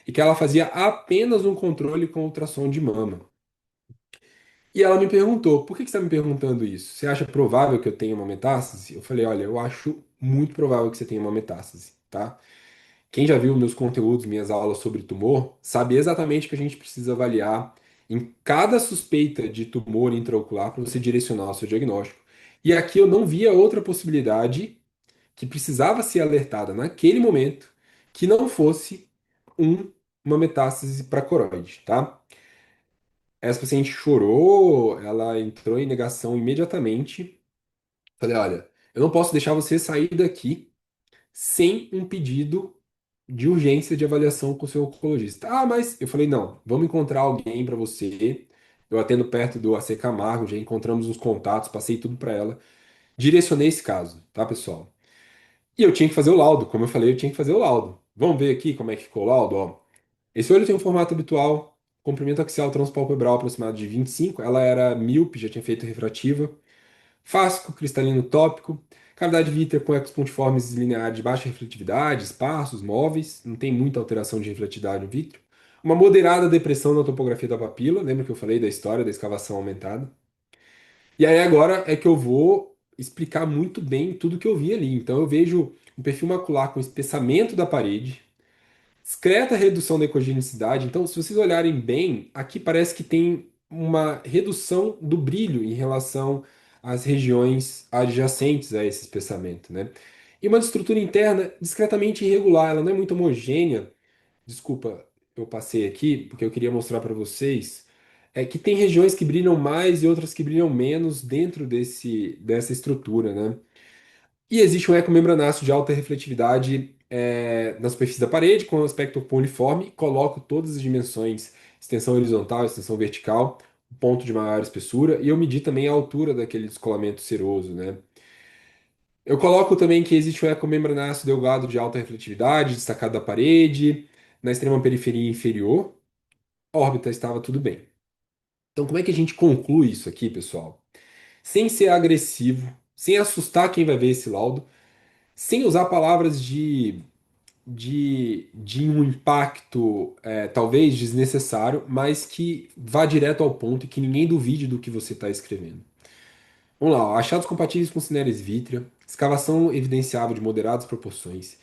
e que ela fazia apenas um controle com ultrassom de mama. E ela me perguntou: por que que você está me perguntando isso? Você acha provável que eu tenha uma metástase? Eu falei: olha, eu acho muito provável que você tenha uma metástase, tá? Quem já viu meus conteúdos, minhas aulas sobre tumor, sabe exatamente o que a gente precisa avaliar em cada suspeita de tumor intraocular para você direcionar o seu diagnóstico. E aqui eu não via outra possibilidade que precisava ser alertada naquele momento, que não fosse um- uma metástase para coroide, tá? Essa paciente chorou, ela entrou em negação imediatamente. Falei, olha, eu não posso deixar você sair daqui sem um pedido de urgência de avaliação com o seu oncologista. Ah, mas eu falei, não, vamos encontrar alguém para você. Eu atendo perto do AC Camargo, já encontramos os contatos, passei tudo para ela. Direcionei esse caso, tá, pessoal? E eu tinha que fazer o laudo, como eu falei, eu tinha que fazer o laudo. Vamos ver aqui como é que ficou o laudo, ó. Esse olho tem um formato habitual, comprimento axial transpalpebral aproximado de 25, ela era míope, já tinha feito refrativa. Fáscico, cristalino tópico, cavidade vítrea com ecos pontiformes lineares de baixa refletividade, esparsos, móveis, não tem muita alteração de refletividade no vítreo. Uma moderada depressão na topografia da papila, lembra que eu falei da história da escavação aumentada? E aí agora é que eu vou explicar muito bem tudo que eu vi ali. Então eu vejo um perfil macular com espessamento da parede, discreta redução da ecogenicidade. Então, se vocês olharem bem, aqui parece que tem uma redução do brilho em relação às regiões adjacentes a esse espessamento, né? E uma estrutura interna discretamente irregular, ela não é muito homogênea. Desculpa, eu passei aqui porque eu queria mostrar para vocês que tem regiões que brilham mais e outras que brilham menos dentro dessa estrutura, né? E existe um ecomembranáceo de alta refletividade na superfície da parede, com aspecto poliforme. Coloco todas as dimensões, extensão horizontal, extensão vertical, ponto de maior espessura, e eu medi também a altura daquele descolamento seroso, né? Eu coloco também que existe um ecomembranáceo delgado de alta refletividade, destacado da parede, na extrema periferia inferior. A órbita estava tudo bem. Então, como é que a gente conclui isso aqui, pessoal? Sem ser agressivo, sem assustar quem vai ver esse laudo, sem usar palavras de um impacto talvez desnecessário, mas que vá direto ao ponto e que ninguém duvide do que você está escrevendo. Vamos lá, ó. Achados compatíveis com cineres vítrea, escavação evidenciável de moderadas proporções,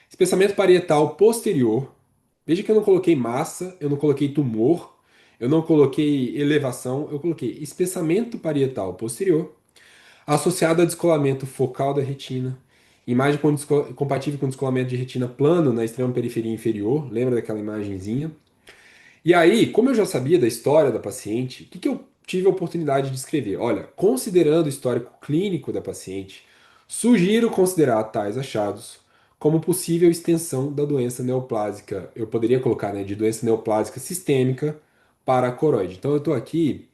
espessamento parietal posterior. Veja que eu não coloquei massa, eu não coloquei tumor, eu não coloquei elevação, eu coloquei espessamento parietal posterior associado a descolamento focal da retina, imagem compatível com descolamento de retina plano na extrema periferia inferior, lembra daquela imagenzinha? E aí, como eu já sabia da história da paciente, o que eu tive a oportunidade de escrever? Olha, considerando o histórico clínico da paciente, sugiro considerar tais achados como possível extensão da doença neoplásica. Eu poderia colocar, né, de doença neoplásica sistêmica para a coroide. Então eu estou aqui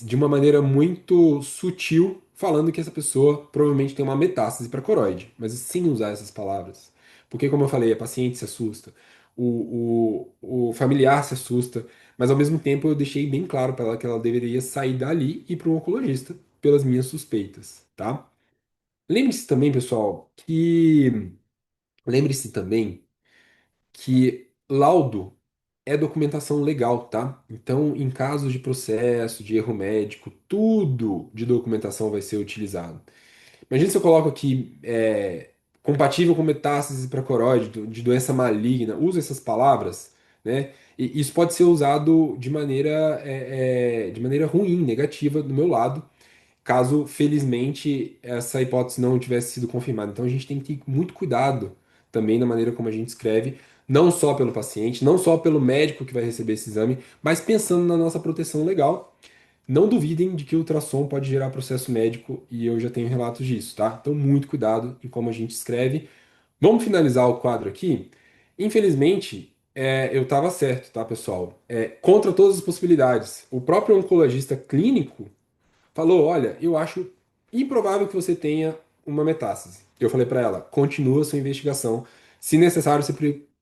de uma maneira muito sutil, falando que essa pessoa provavelmente tem uma metástase para coroide, mas sem usar essas palavras. Porque, como eu falei, a paciente se assusta, o familiar se assusta, mas ao mesmo tempo eu deixei bem claro para ela que ela deveria sair dali e ir para um oncologista, pelas minhas suspeitas, tá? Lembre-se também, pessoal, que. Lembre-se também que laudo é documentação legal, tá? Então, em casos de processo, de erro médico, tudo de documentação vai ser utilizado. Imagina se eu coloco aqui compatível com metástase para coroide, de doença maligna, uso essas palavras, né? E isso pode ser usado de maneira ruim, negativa do meu lado, caso felizmente essa hipótese não tivesse sido confirmada. Então a gente tem que ter muito cuidado também na maneira como a gente escreve, não só pelo paciente, não só pelo médico que vai receber esse exame, mas pensando na nossa proteção legal. Não duvidem de que o ultrassom pode gerar processo médico e eu já tenho relatos disso, tá? Então muito cuidado em como a gente escreve. Vamos finalizar o quadro aqui. Infelizmente, eu estava certo, tá, pessoal? Contra todas as possibilidades. O próprio oncologista clínico falou: Olha, eu acho improvável que você tenha uma metástase. Eu falei para ela: continua a sua investigação. Se necessário,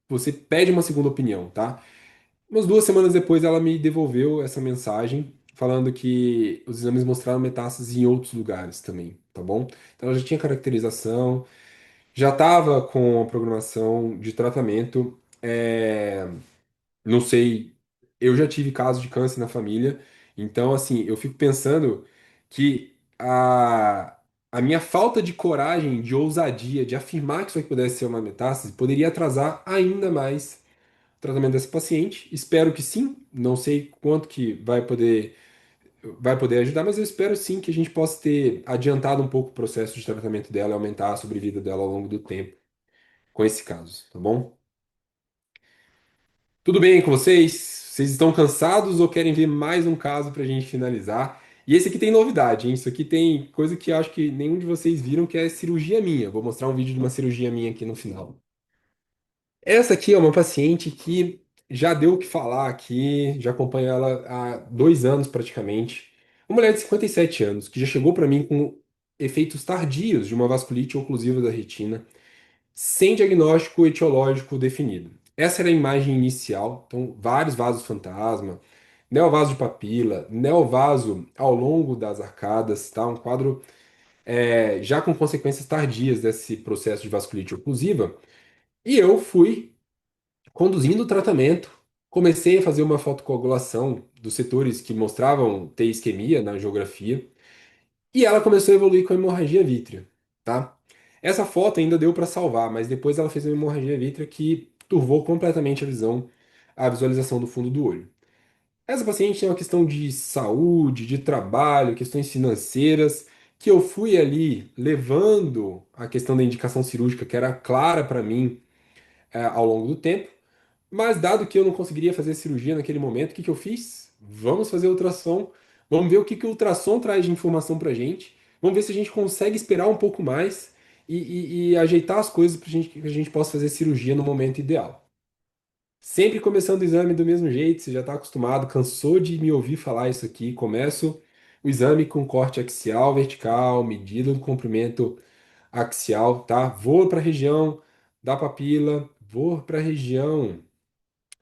você pede uma segunda opinião, tá? Umas 2 semanas depois, ela me devolveu essa mensagem falando que os exames mostraram metástase em outros lugares também, tá bom? Então, ela já tinha caracterização, já estava com a programação de tratamento. Não sei, eu já tive casos de câncer na família, então assim, eu fico pensando que a minha falta de coragem, de ousadia, de afirmar que isso aqui pudesse ser uma metástase, poderia atrasar ainda mais o tratamento dessa paciente. Espero que sim, não sei quanto que vai poder ajudar, mas eu espero sim que a gente possa ter adiantado um pouco o processo de tratamento dela e aumentar a sobrevida dela ao longo do tempo. com esse caso, tá bom? Tudo bem com vocês? Vocês estão cansados ou querem ver mais um caso para a gente finalizar? E esse aqui tem novidade, hein? Isso aqui tem coisa que eu acho que nenhum de vocês viram, que é cirurgia minha. Vou mostrar um vídeo de uma cirurgia minha aqui no final. Essa aqui é uma paciente que já deu o que falar aqui, já acompanho ela há 2 anos praticamente. Uma mulher de 57 anos, que já chegou para mim com efeitos tardios de uma vasculite oclusiva da retina, sem diagnóstico etiológico definido. Essa era a imagem inicial, então vários vasos fantasma, neovaso de papila, neovaso ao longo das arcadas, tá? Um quadro já com consequências tardias desse processo de vasculite oclusiva. E eu fui conduzindo o tratamento, comecei a fazer uma fotocoagulação dos setores que mostravam ter isquemia na angiografia, e ela começou a evoluir com hemorragia vítrea, tá? Essa foto ainda deu para salvar, mas depois ela fez uma hemorragia vítrea que turvou completamente a visão, a visualização do fundo do olho. Essa paciente tem uma questão de saúde, de trabalho, questões financeiras, que eu fui ali levando a questão da indicação cirúrgica, que era clara para mim, ao longo do tempo. Mas dado que eu não conseguiria fazer cirurgia naquele momento, o que que eu fiz? Vamos fazer ultrassom, vamos ver o que que o ultrassom traz de informação pra gente, vamos ver se a gente consegue esperar um pouco mais e ajeitar as coisas para gente, que a gente possa fazer cirurgia no momento ideal. Sempre começando o exame do mesmo jeito, você já está acostumado, cansou de me ouvir falar isso aqui. Começo o exame com corte axial, vertical, medida do comprimento axial, tá? Vou para a região da papila, vou para a região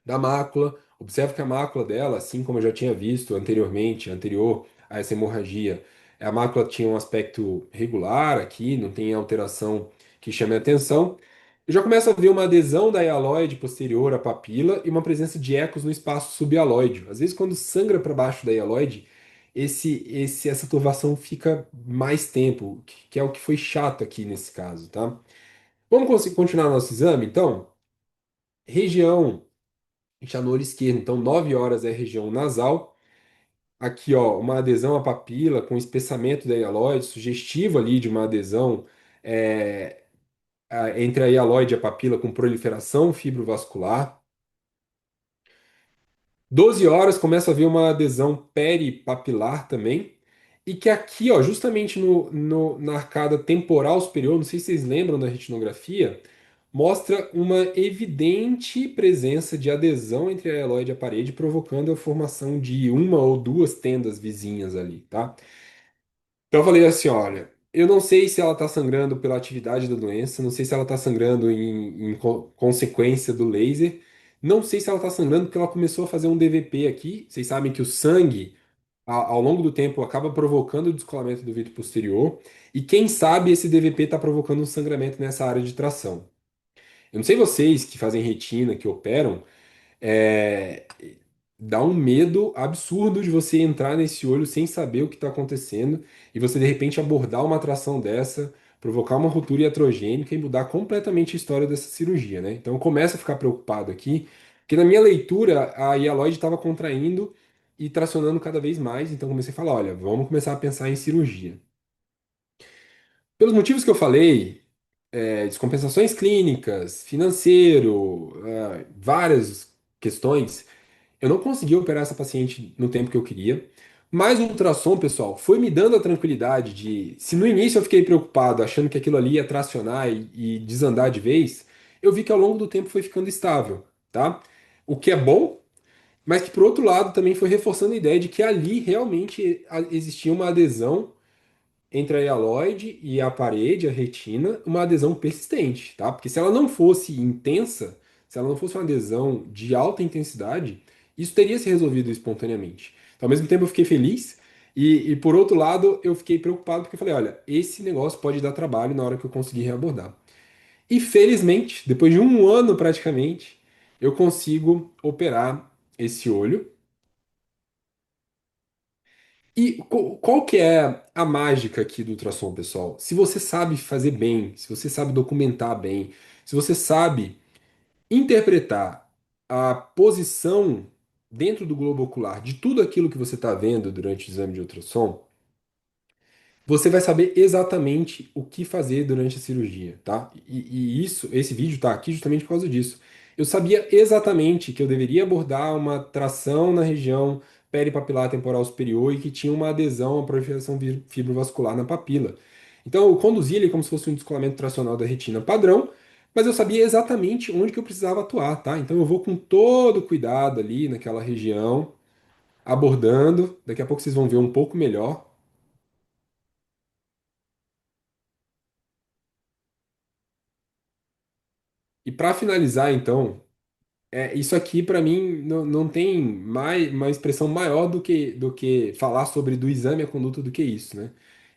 da mácula. Observe que a mácula dela, assim como eu já tinha visto anteriormente, anterior a essa hemorragia, a mácula tinha um aspecto regular aqui, não tem alteração que chame a atenção. Eu já começo a ver uma adesão da hialoide posterior à papila e uma presença de ecos no espaço subhialóide. Às vezes, quando sangra para baixo da hialoide, essa turvação fica mais tempo, que é o que foi chato aqui nesse caso, tá? Vamos continuar nosso exame, então? Região chanor esquerdo. Então, 9 horas é região nasal. Aqui, ó, uma adesão à papila com espessamento da hialoide, sugestivo ali de uma adesão é, entre a hialoide e a papila com proliferação fibrovascular. 12 horas começa a haver uma adesão peripapilar também. E que aqui, ó, justamente na arcada temporal superior, não sei se vocês lembram da retinografia, mostra uma evidente presença de adesão entre a hialoide e a parede, provocando a formação de uma ou duas tendas vizinhas ali, tá? Então eu falei assim, olha, eu não sei se ela está sangrando pela atividade da doença, não sei se ela está sangrando em consequência do laser, não sei se ela está sangrando porque ela começou a fazer um DVP aqui. Vocês sabem que o sangue, ao longo do tempo, acaba provocando o descolamento do vítreo posterior, e quem sabe esse DVP está provocando um sangramento nessa área de tração. Eu não sei vocês que fazem retina, que operam, é, dá um medo absurdo de você entrar nesse olho sem saber o que está acontecendo e você de repente abordar uma atração dessa, provocar uma ruptura iatrogênica e mudar completamente a história dessa cirurgia, né? Então eu começo a ficar preocupado aqui, porque na minha leitura a hialoide estava contraindo e tracionando cada vez mais, então comecei a falar, olha, vamos começar a pensar em cirurgia. Pelos motivos que eu falei, descompensações clínicas, financeiro, várias questões, eu não consegui operar essa paciente no tempo que eu queria. Mas o ultrassom, pessoal, foi me dando a tranquilidade de, se no início eu fiquei preocupado, achando que aquilo ali ia tracionar e desandar de vez, eu vi que ao longo do tempo foi ficando estável, tá? O que é bom, mas que por outro lado também foi reforçando a ideia de que ali realmente existia uma adesão entre a hialoide e a parede, a retina, uma adesão persistente, tá? Porque se ela não fosse intensa, se ela não fosse uma adesão de alta intensidade, isso teria se resolvido espontaneamente. Então, ao mesmo tempo eu fiquei feliz e por outro lado eu fiquei preocupado porque eu falei, olha, esse negócio pode dar trabalho na hora que eu conseguir reabordar. E felizmente, depois de 1 ano praticamente, eu consigo operar esse olho. E qual que é a mágica aqui do ultrassom, pessoal? Se você sabe fazer bem, se você sabe documentar bem, se você sabe interpretar a posição dentro do globo ocular de tudo aquilo que você está vendo durante o exame de ultrassom, você vai saber exatamente o que fazer durante a cirurgia, tá? E isso, esse vídeo tá aqui justamente por causa disso. Eu sabia exatamente que eu deveria abordar uma tração na região peripapilar temporal superior e que tinha uma adesão à proliferação fibrovascular na papila. Então eu conduzi ele como se fosse um descolamento tracional da retina padrão, mas eu sabia exatamente onde que eu precisava atuar, tá? Então eu vou com todo cuidado ali naquela região, abordando. Daqui a pouco vocês vão ver um pouco melhor. E para finalizar, então, isso aqui para mim não tem mais uma expressão maior do que falar sobre do exame à conduta do que isso, né?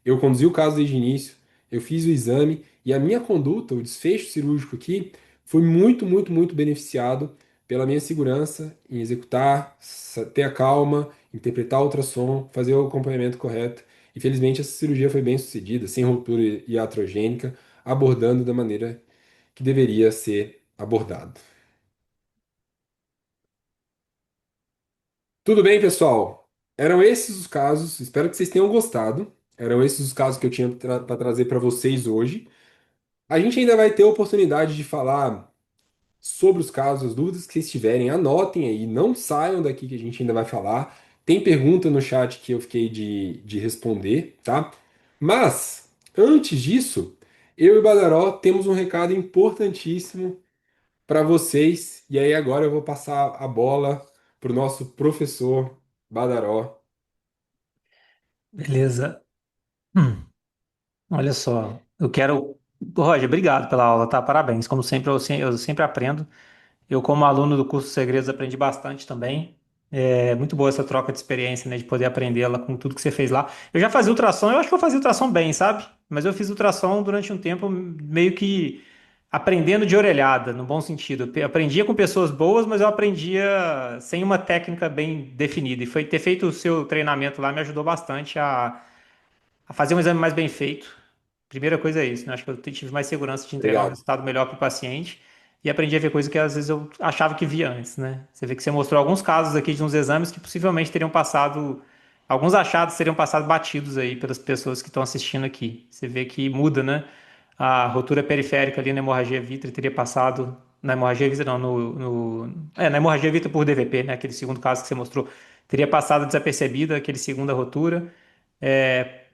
Eu conduzi o caso desde o início, eu fiz o exame e a minha conduta, o desfecho cirúrgico aqui, foi muito, muito, muito beneficiado pela minha segurança em executar, ter a calma, interpretar o ultrassom, fazer o acompanhamento correto. E felizmente essa cirurgia foi bem sucedida, sem ruptura iatrogênica, abordando da maneira que deveria ser abordado. Tudo bem, pessoal? Eram esses os casos, espero que vocês tenham gostado. Eram esses os casos que eu tinha para trazer para vocês hoje. A gente ainda vai ter a oportunidade de falar sobre os casos, as dúvidas que vocês tiverem, anotem aí, não saiam daqui que a gente ainda vai falar. Tem pergunta no chat que eu fiquei de responder, tá? Mas, antes disso, eu e o Badaró temos um recado importantíssimo para vocês. E aí agora eu vou passar a bola para o nosso professor Badaró. Beleza. Hum, olha só, eu quero. Roger, obrigado pela aula, tá? Parabéns. Como sempre, eu sempre aprendo. Eu, como aluno do curso Segredos, aprendi bastante também. É muito boa essa troca de experiência, né? De poder aprender com tudo que você fez lá. Eu já fazia ultrassom, eu acho que eu fazia ultrassom bem, sabe? Mas eu fiz ultrassom durante um tempo meio que aprendendo de orelhada, no bom sentido. Eu aprendia com pessoas boas, mas eu aprendia sem uma técnica bem definida. E foi ter feito o seu treinamento lá me ajudou bastante a fazer um exame mais bem feito. Primeira coisa é isso, né? Acho que eu tive mais segurança de entregar um Obrigado. resultado melhor para o paciente e aprendi a ver coisas que às vezes eu achava que via antes, né? Você vê que você mostrou alguns casos aqui de uns exames que possivelmente teriam passado, alguns achados teriam passado batidos aí pelas pessoas que estão assistindo aqui. Você vê que muda, né? A rotura periférica ali na hemorragia vítreo teria passado, na hemorragia vítreo não, na hemorragia vítreo por DVP, né? Aquele segundo caso que você mostrou, teria passado desapercebida, aquele segunda rotura.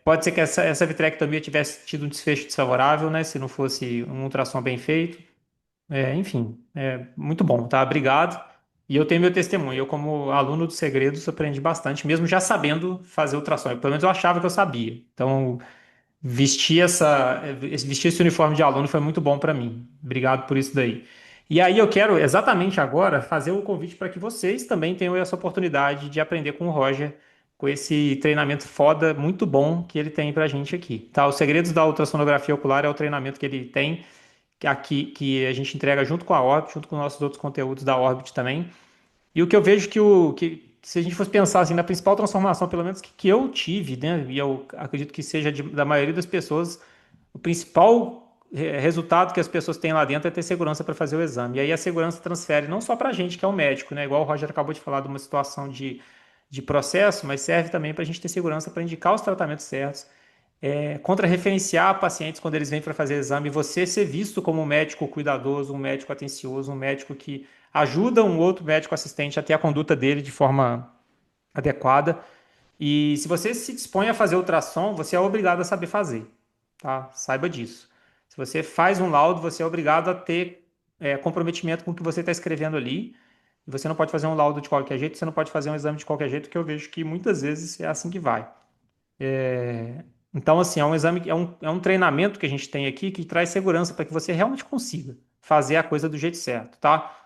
Pode ser que essa vitrectomia tivesse tido um desfecho desfavorável, né? Se não fosse um ultrassom bem feito. Enfim, muito bom, tá? Obrigado. E eu tenho meu testemunho. Eu, como aluno dos segredos, aprendi bastante, mesmo já sabendo fazer ultrassom. Pelo menos eu achava que eu sabia. Então, vestir esse uniforme de aluno foi muito bom para mim. Obrigado por isso daí. E aí eu quero exatamente agora fazer o convite para que vocês também tenham essa oportunidade de aprender com o Roger, com esse treinamento foda, muito bom que ele tem para a gente aqui. Tá? Os segredos da ultrassonografia ocular é o treinamento que ele tem aqui, que a gente entrega junto com a Orbit, junto com nossos outros conteúdos da Orbit também. E o que eu vejo que se a gente fosse pensar assim, na principal transformação, pelo menos que eu tive, né, e eu acredito que seja da maioria das pessoas, o principal resultado que as pessoas têm lá dentro é ter segurança para fazer o exame. E aí a segurança transfere não só para a gente, que é o médico, né, igual o Roger acabou de falar de uma situação de processo, mas serve também para a gente ter segurança para indicar os tratamentos certos, contra-referenciar pacientes quando eles vêm para fazer exame, você ser visto como um médico cuidadoso, um médico atencioso, um médico que ajuda um outro médico assistente a ter a conduta dele de forma adequada. E se você se dispõe a fazer ultrassom, você é obrigado a saber fazer, tá? Saiba disso. Se você faz um laudo, você é obrigado a ter comprometimento com o que você está escrevendo ali. E você não pode fazer um laudo de qualquer jeito, você não pode fazer um exame de qualquer jeito, que eu vejo que muitas vezes é assim que vai. Então, assim, é um exame, é um treinamento que a gente tem aqui que traz segurança para que você realmente consiga fazer a coisa do jeito certo, tá?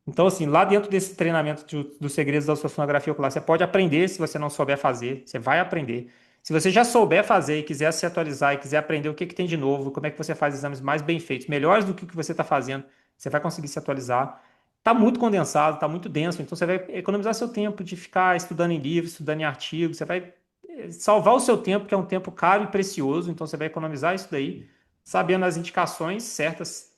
Então, assim, lá dentro desse treinamento dos segredos da ultrassonografia ocular, você pode aprender se você não souber fazer, você vai aprender. Se você já souber fazer e quiser se atualizar e quiser aprender o que que tem de novo, como é que você faz exames mais bem feitos, melhores do que o que você está fazendo, você vai conseguir se atualizar. Está muito condensado, está muito denso, então você vai economizar seu tempo de ficar estudando em livros, estudando em artigos, você vai salvar o seu tempo, que é um tempo caro e precioso, então você vai economizar isso daí, sabendo as indicações certas,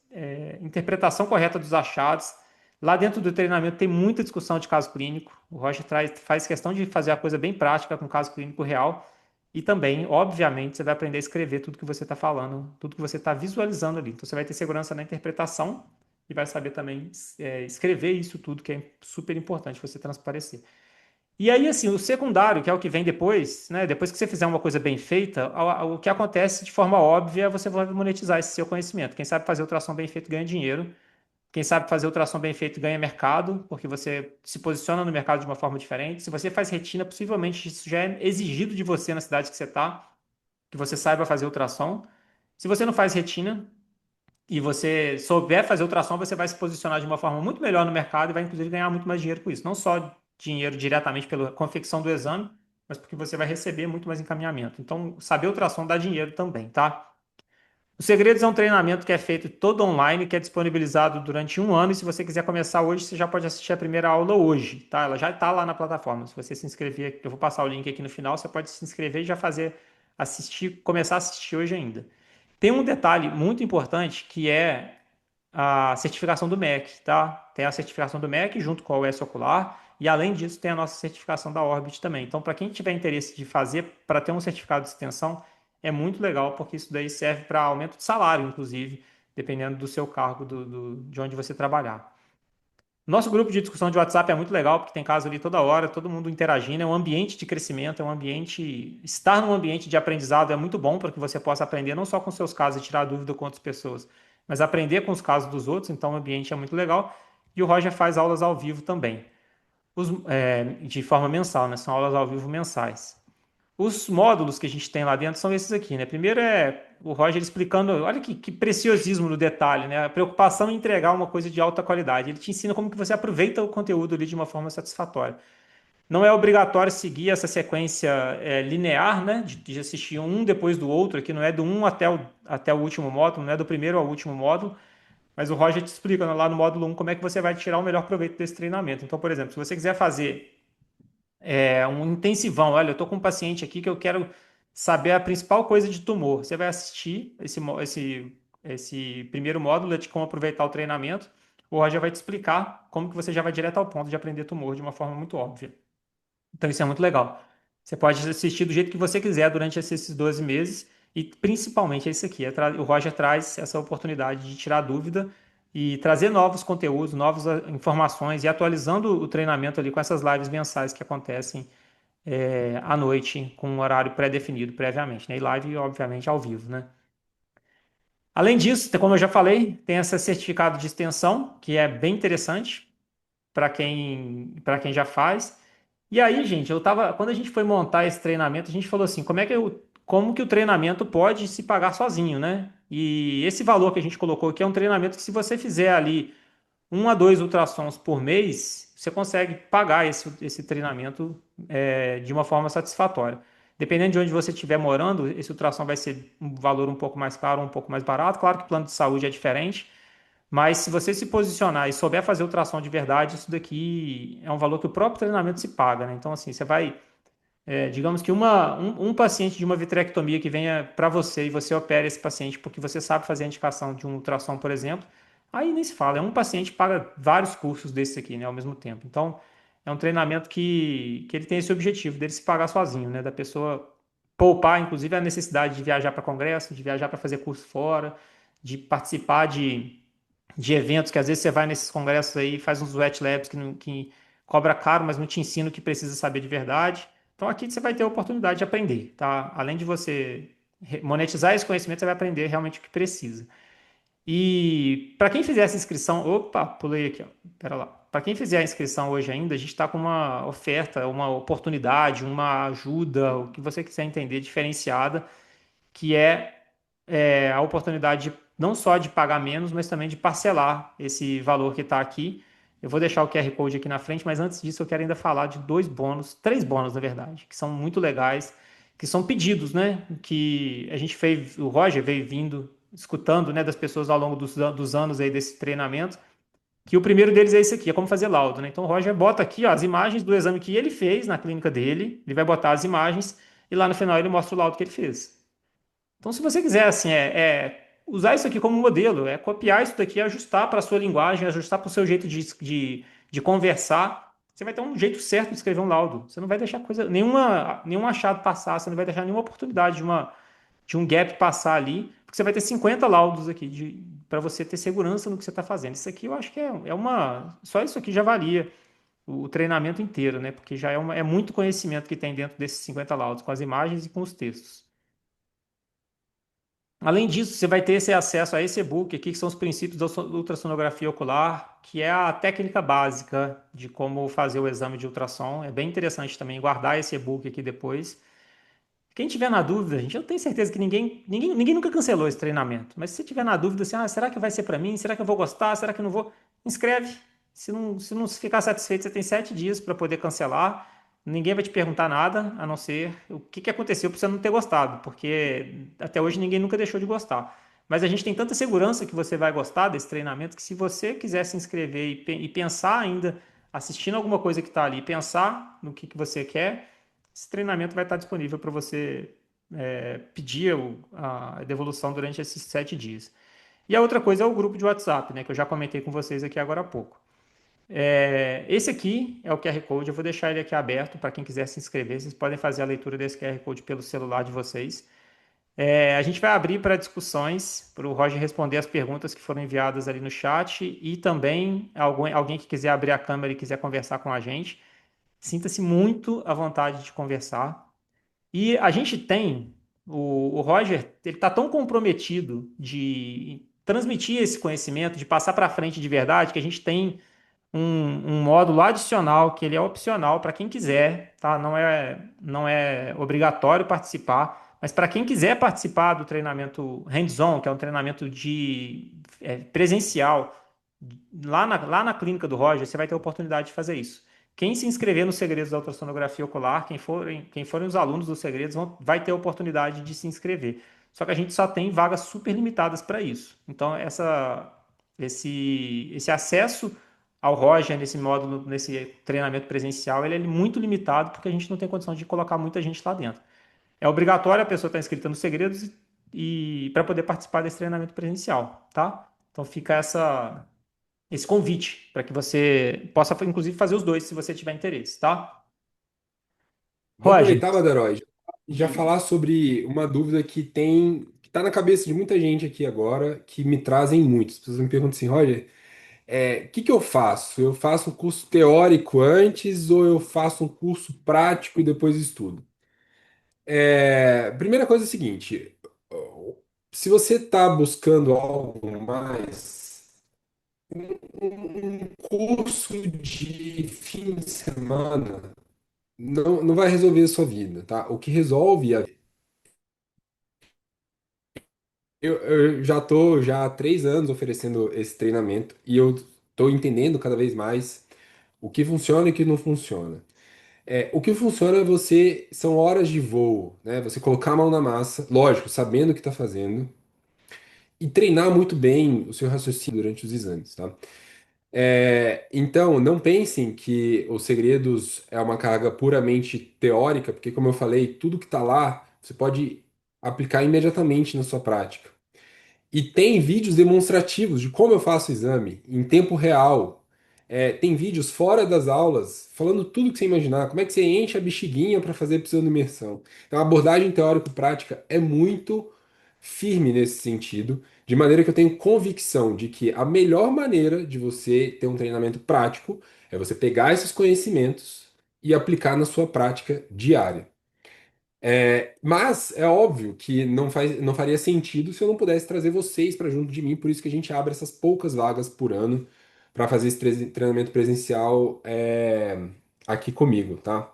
interpretação correta dos achados. Lá dentro do treinamento tem muita discussão de caso clínico. O Rocha faz questão de fazer a coisa bem prática com caso clínico real. E também, obviamente, você vai aprender a escrever tudo que você está falando, tudo que você está visualizando ali. Então, você vai ter segurança na interpretação e vai saber também escrever isso tudo, que é super importante você transparecer. E aí, assim, o secundário, que é o que vem depois, né? Depois que você fizer uma coisa bem feita, o que acontece de forma óbvia, você vai monetizar esse seu conhecimento. Quem sabe fazer ultrassom bem feito ganha dinheiro. Quem sabe fazer ultrassom bem feito ganha mercado, porque você se posiciona no mercado de uma forma diferente. Se você faz retina, possivelmente isso já é exigido de você na cidade que você está, que você saiba fazer ultrassom. Se você não faz retina e você souber fazer ultrassom, você vai se posicionar de uma forma muito melhor no mercado e vai, inclusive, ganhar muito mais dinheiro com isso. Não só dinheiro diretamente pela confecção do exame, mas porque você vai receber muito mais encaminhamento. Então, saber ultrassom dá dinheiro também, tá? O Segredos é um treinamento que é feito todo online, que é disponibilizado durante um ano. E se você quiser começar hoje, você já pode assistir a primeira aula hoje, tá? Ela já está lá na plataforma. Se você se inscrever, eu vou passar o link aqui no final, você pode se inscrever e já fazer assistir, começar a assistir hoje ainda. Tem um detalhe muito importante que é a certificação do MEC, tá? Tem a certificação do MEC junto com a US Ocular. E além disso, tem a nossa certificação da Orbit também. Então, para quem tiver interesse de fazer, para ter um certificado de extensão, é muito legal, porque isso daí serve para aumento de salário, inclusive, dependendo do seu cargo, de onde você trabalhar. Nosso grupo de discussão de WhatsApp é muito legal, porque tem caso ali toda hora, todo mundo interagindo, é um ambiente de crescimento, é um ambiente. Estar num ambiente de aprendizado é muito bom para que você possa aprender não só com seus casos e tirar dúvida com outras pessoas, mas aprender com os casos dos outros, então o ambiente é muito legal. E o Roger faz aulas ao vivo também, de forma mensal, né? São aulas ao vivo mensais. Os módulos que a gente tem lá dentro são esses aqui, né? Primeiro é o Roger explicando, olha que preciosismo no detalhe, né? A preocupação em entregar uma coisa de alta qualidade. Ele te ensina como que você aproveita o conteúdo ali de uma forma satisfatória. Não é obrigatório seguir essa sequência linear, né? De assistir um depois do outro, aqui não é do um até o último módulo, não é do primeiro ao último módulo, mas o Roger te explica lá no módulo um como é que você vai tirar o melhor proveito desse treinamento. Então, por exemplo, se você quiser fazer um intensivão. Olha, eu estou com um paciente aqui que eu quero saber a principal coisa de tumor. Você vai assistir esse primeiro módulo de como aproveitar o treinamento. O Roger vai te explicar como que você já vai direto ao ponto de aprender tumor de uma forma muito óbvia. Então isso é muito legal. Você pode assistir do jeito que você quiser durante esses 12 meses e principalmente é isso aqui. O Roger traz essa oportunidade de tirar dúvida e trazer novos conteúdos, novas informações e atualizando o treinamento ali com essas lives mensais que acontecem à noite com um horário pré-definido previamente, né? E live, obviamente, ao vivo, né? Além disso, como eu já falei, tem esse certificado de extensão, que é bem interessante para quem já faz. E aí, gente, quando a gente foi montar esse treinamento, a gente falou assim, como que o treinamento pode se pagar sozinho, né? E esse valor que a gente colocou aqui é um treinamento que se você fizer ali 1 a 2 ultrassons por mês, você consegue pagar esse treinamento de uma forma satisfatória. Dependendo de onde você estiver morando, esse ultrassom vai ser um valor um pouco mais caro, um pouco mais barato. Claro que o plano de saúde é diferente, mas se você se posicionar e souber fazer ultrassom de verdade, isso daqui é um valor que o próprio treinamento se paga, né? Então, assim, você vai, digamos que um paciente de uma vitrectomia que venha para você e você opera esse paciente porque você sabe fazer a indicação de um ultrassom, por exemplo, aí nem se fala, é um paciente que paga vários cursos desses aqui, né, ao mesmo tempo. Então, é um treinamento que ele tem esse objetivo, dele se pagar sozinho, né, da pessoa poupar, inclusive, a necessidade de viajar para congresso, de viajar para fazer curso fora, de participar de eventos que às vezes você vai nesses congressos aí, faz uns wet labs que cobra caro, mas não te ensina o que precisa saber de verdade. Então aqui você vai ter a oportunidade de aprender, tá? Além de você monetizar esse conhecimento, você vai aprender realmente o que precisa. E para quem fizer essa inscrição, opa, pulei aqui, ó. Pera lá. Para quem fizer a inscrição hoje ainda, a gente está com uma oferta, uma oportunidade, uma ajuda, o que você quiser entender, diferenciada, que é a oportunidade não só de pagar menos, mas também de parcelar esse valor que está aqui. Eu vou deixar o QR Code aqui na frente, mas antes disso eu quero ainda falar de dois bônus, três bônus, na verdade, que são muito legais, que são pedidos, né? Que a gente fez, o Roger veio vindo, escutando, né, das pessoas ao longo dos anos aí desse treinamento, que o primeiro deles é esse aqui, é como fazer laudo, né? Então o Roger bota aqui, ó, as imagens do exame que ele fez na clínica dele, ele vai botar as imagens e lá no final ele mostra o laudo que ele fez. Então, se você quiser assim, usar isso aqui como modelo, copiar isso daqui, ajustar para a sua linguagem, ajustar para o seu jeito de conversar, você vai ter um jeito certo de escrever um laudo. Você não vai deixar nenhum achado passar, você não vai deixar nenhuma oportunidade de um gap passar ali, porque você vai ter 50 laudos aqui para você ter segurança no que você está fazendo. Isso aqui eu acho que só isso aqui já valia o treinamento inteiro, né? Porque já é muito conhecimento que tem dentro desses 50 laudos, com as imagens e com os textos. Além disso, você vai ter esse acesso a esse e-book aqui, que são os princípios da ultrassonografia ocular, que é a técnica básica de como fazer o exame de ultrassom. É bem interessante também guardar esse e-book aqui depois. Quem tiver na dúvida, gente, eu tenho certeza que ninguém nunca cancelou esse treinamento. Mas se você tiver na dúvida, assim, será que vai ser para mim? Será que eu vou gostar? Será que eu não vou? Inscreve. Se não ficar satisfeito, você tem 7 dias para poder cancelar. Ninguém vai te perguntar nada, a não ser o que que aconteceu para você não ter gostado, porque até hoje ninguém nunca deixou de gostar. Mas a gente tem tanta segurança que você vai gostar desse treinamento que se você quiser se inscrever e pensar ainda, assistindo alguma coisa que está ali, pensar no que você quer, esse treinamento vai estar disponível para você pedir a devolução durante esses 7 dias. E a outra coisa é o grupo de WhatsApp, né, que eu já comentei com vocês aqui agora há pouco. Esse aqui é o QR Code, eu vou deixar ele aqui aberto para quem quiser se inscrever. Vocês podem fazer a leitura desse QR Code pelo celular de vocês. A gente vai abrir para discussões, para o Roger responder as perguntas que foram enviadas ali no chat e também alguém que quiser abrir a câmera e quiser conversar com a gente. Sinta-se muito à vontade de conversar. E a gente tem, o Roger, ele está tão comprometido de transmitir esse conhecimento, de passar para frente de verdade, que a gente tem um módulo adicional, que ele é opcional para quem quiser, tá? Não é obrigatório participar, mas para quem quiser participar do treinamento hands-on, que é um treinamento presencial, lá na clínica do Roger, você vai ter a oportunidade de fazer isso. Quem se inscrever nos Segredos da Ultrassonografia Ocular, quem forem os alunos dos Segredos, vai ter a oportunidade de se inscrever. Só que a gente só tem vagas super limitadas para isso. Então, esse acesso ao Roger nesse módulo, nesse treinamento presencial, ele é muito limitado porque a gente não tem condição de colocar muita gente lá dentro. É obrigatório a pessoa estar inscrita nos Segredos e para poder participar desse treinamento presencial, tá? Então fica esse convite para que você possa, inclusive, fazer os dois se você tiver interesse, tá? Vou Roger, aproveitar, Badaró, e já diga. falar sobre uma dúvida que está na cabeça de muita gente aqui agora, que me trazem muitos. As pessoas me perguntam assim, Roger, o que que eu faço? Eu faço um curso teórico antes ou eu faço um curso prático e depois estudo? Primeira coisa é a seguinte, se você está buscando algo mais, um curso de fim de semana não vai resolver a sua vida, tá? O que resolve eu já tô já há 3 anos oferecendo esse treinamento e eu tô entendendo cada vez mais o que funciona e o que não funciona. O que funciona são horas de voo, né? Você colocar a mão na massa, lógico, sabendo o que está fazendo, e treinar muito bem o seu raciocínio durante os exames, tá? Então, não pensem que os segredos é uma carga puramente teórica, porque, como eu falei, tudo que está lá você pode aplicar imediatamente na sua prática. E tem vídeos demonstrativos de como eu faço o exame em tempo real. Tem vídeos fora das aulas falando tudo que você imaginar, como é que você enche a bexiguinha para fazer pseudoimersão. Então a abordagem teórico-prática é muito firme nesse sentido, de maneira que eu tenho convicção de que a melhor maneira de você ter um treinamento prático é você pegar esses conhecimentos e aplicar na sua prática diária. Mas é óbvio que não faria sentido se eu não pudesse trazer vocês para junto de mim, por isso que a gente abre essas poucas vagas por ano para fazer esse treinamento presencial aqui comigo, tá?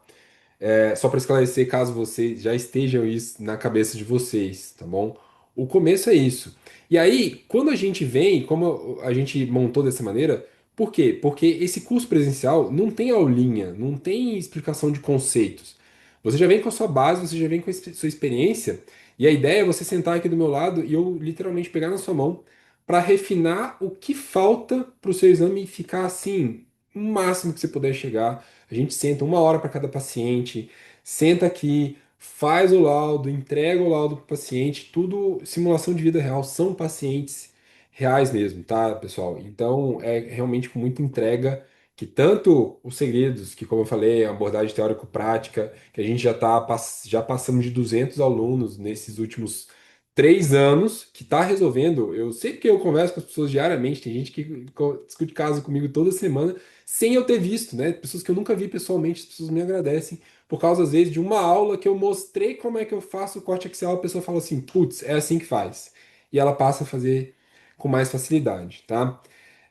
Só para esclarecer, caso vocês já estejam isso na cabeça de vocês, tá bom? O começo é isso. E aí, quando a gente vem, como a gente montou dessa maneira, por quê? Porque esse curso presencial não tem aulinha, não tem explicação de conceitos. Você já vem com a sua base, você já vem com a sua experiência, e a ideia é você sentar aqui do meu lado e eu literalmente pegar na sua mão para refinar o que falta para o seu exame ficar assim, o máximo que você puder chegar. A gente senta 1 hora para cada paciente, senta aqui, faz o laudo, entrega o laudo para o paciente, tudo simulação de vida real, são pacientes reais mesmo, tá, pessoal? Então é realmente com muita entrega que tanto os segredos, que como eu falei, a abordagem teórico-prática, que a gente já passamos de 200 alunos nesses últimos 3 anos, que está resolvendo. Eu sei que eu converso com as pessoas diariamente, tem gente que discute caso comigo toda semana, sem eu ter visto, né? Pessoas que eu nunca vi pessoalmente, as pessoas me agradecem, por causa, às vezes, de uma aula que eu mostrei como é que eu faço o corte Excel, a pessoa fala assim, putz, é assim que faz. E ela passa a fazer com mais facilidade, tá?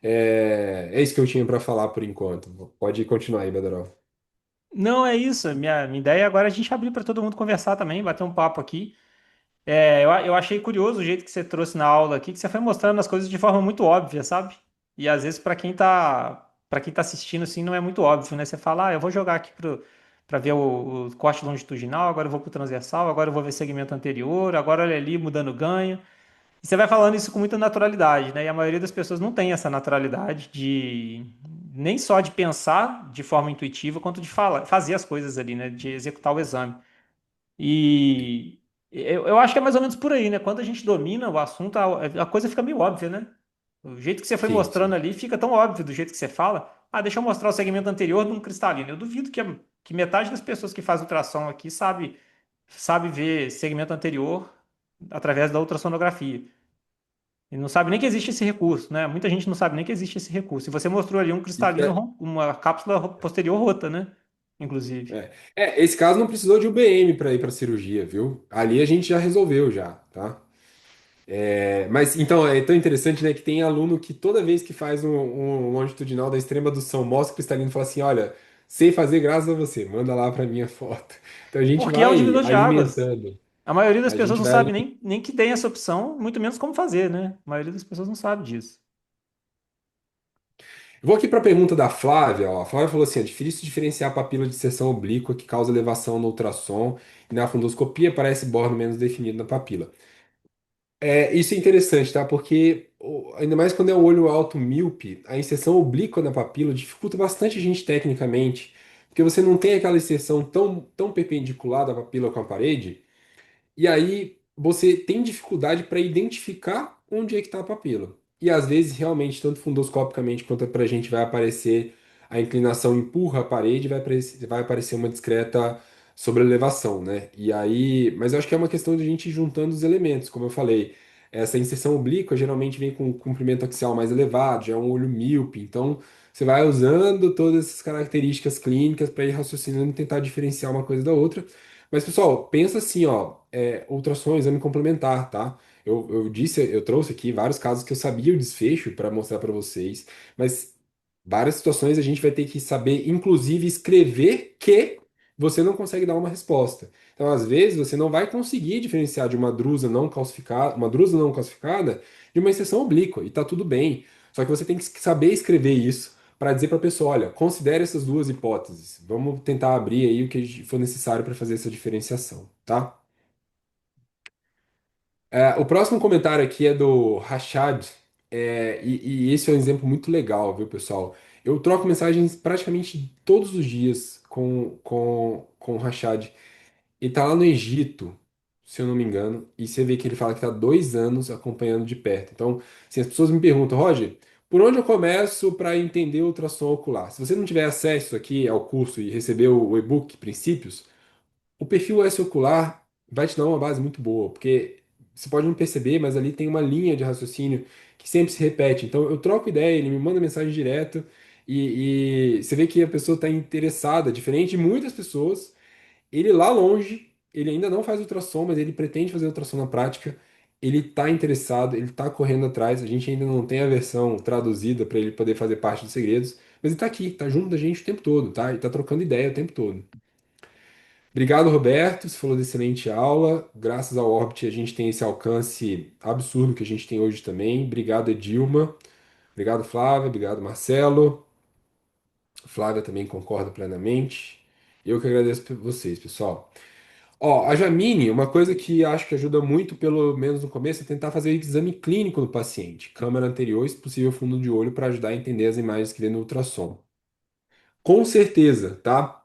É isso que eu tinha para falar por enquanto. Pode continuar aí, Bedroll. Não, é isso. Minha ideia agora é a gente abrir para todo mundo conversar também, bater um papo aqui. Eu achei curioso o jeito que você trouxe na aula aqui, que você foi mostrando as coisas de forma muito óbvia, sabe? E às vezes para quem tá assistindo assim não é muito óbvio, né? Você fala, eu vou jogar aqui para ver o corte longitudinal, agora eu vou pro transversal, agora eu vou ver segmento anterior, agora olha ali mudando o ganho. E você vai falando isso com muita naturalidade, né? E a maioria das pessoas não tem essa naturalidade de nem só de pensar de forma intuitiva, quanto de falar, fazer as coisas ali, né? De executar o exame. E eu acho que é mais ou menos por aí, né? Quando a gente domina o assunto, a coisa fica meio óbvia, né? O jeito que você foi Sim, mostrando sim. ali fica tão óbvio do jeito que você fala. Ah, deixa eu mostrar o segmento anterior de um cristalino. Eu duvido que metade das pessoas que faz ultrassom aqui sabe ver segmento anterior através da ultrassonografia. E não sabe nem que existe esse recurso, né? Muita gente não sabe nem que existe esse recurso. E você mostrou ali um Isso cristalino, uma cápsula posterior rota, né? Inclusive. esse caso não precisou de UBM para ir para cirurgia, viu? Ali a gente já resolveu já, tá? Mas então é tão interessante, né, que tem aluno que toda vez que faz um longitudinal da extrema adução, mostra o cristalino e fala assim, olha, sei fazer graças a você, manda lá para minha foto. Então a gente Porque é um vai divisor de águas. alimentando, A maioria das a pessoas gente não vai sabe nem que tem essa opção, muito menos como fazer, né? A maioria das pessoas não sabe disso. Vou aqui para a pergunta da Flávia. Ó. A Flávia falou assim: é difícil diferenciar a papila de seção oblíqua que causa elevação no ultrassom e na fundoscopia parece bordo menos definido na papila. Isso é interessante, tá? Porque ainda mais quando é o olho alto míope, a inserção oblíqua na papila dificulta bastante a gente tecnicamente, porque você não tem aquela inserção tão perpendicular da papila com a parede. E aí você tem dificuldade para identificar onde é que está a papila. E às vezes, realmente, tanto fundoscopicamente quanto para a gente vai aparecer a inclinação empurra a parede, vai aparecer uma discreta sobrelevação, né? E aí, mas eu acho que é uma questão de a gente ir juntando os elementos, como eu falei. Essa inserção oblíqua geralmente vem com um comprimento axial mais elevado, já é um olho míope, então você vai usando todas essas características clínicas para ir raciocinando e tentar diferenciar uma coisa da outra. Mas, pessoal, pensa assim, ó, ultrassom é um exame complementar, tá? Eu trouxe aqui vários casos que eu sabia o desfecho para mostrar para vocês, mas várias situações a gente vai ter que saber, inclusive, escrever que você não consegue dar uma resposta. Então, às vezes, você não vai conseguir diferenciar de uma drusa não calcificada de uma exceção oblíqua, e tá tudo bem. Só que você tem que saber escrever isso para dizer para a pessoa, olha, considere essas duas hipóteses. Vamos tentar abrir aí o que for necessário para fazer essa diferenciação, tá? O próximo comentário aqui é do Rashad, e esse é um exemplo muito legal, viu, pessoal? Eu troco mensagens praticamente todos os dias com o Rashad. Ele tá lá no Egito, se eu não me engano, e você vê que ele fala que tá 2 anos acompanhando de perto. Então, assim, as pessoas me perguntam, Roger, por onde eu começo para entender o ultrassom ocular? Se você não tiver acesso aqui ao curso e receber o e-book Princípios, o perfil S ocular vai te dar uma base muito boa, porque você pode não perceber, mas ali tem uma linha de raciocínio que sempre se repete. Então eu troco ideia, ele me manda mensagem direto e você vê que a pessoa está interessada, diferente de muitas pessoas. Ele lá longe, ele ainda não faz ultrassom, mas ele pretende fazer ultrassom na prática. Ele está interessado, ele está correndo atrás. A gente ainda não tem a versão traduzida para ele poder fazer parte dos segredos, mas ele está aqui, está junto da gente o tempo todo, tá? Ele está trocando ideia o tempo todo. Obrigado, Roberto. Você falou de excelente aula. Graças ao Orbit, a gente tem esse alcance absurdo que a gente tem hoje também. Obrigado, Edilma. Obrigado, Flávia. Obrigado, Marcelo. Flávia também concorda plenamente. Eu que agradeço por vocês, pessoal. Ó, a Jamine, uma coisa que acho que ajuda muito, pelo menos no começo, é tentar fazer exame clínico no paciente. Câmera anterior e, se possível, fundo de olho para ajudar a entender as imagens que vê no ultrassom. Com certeza, tá?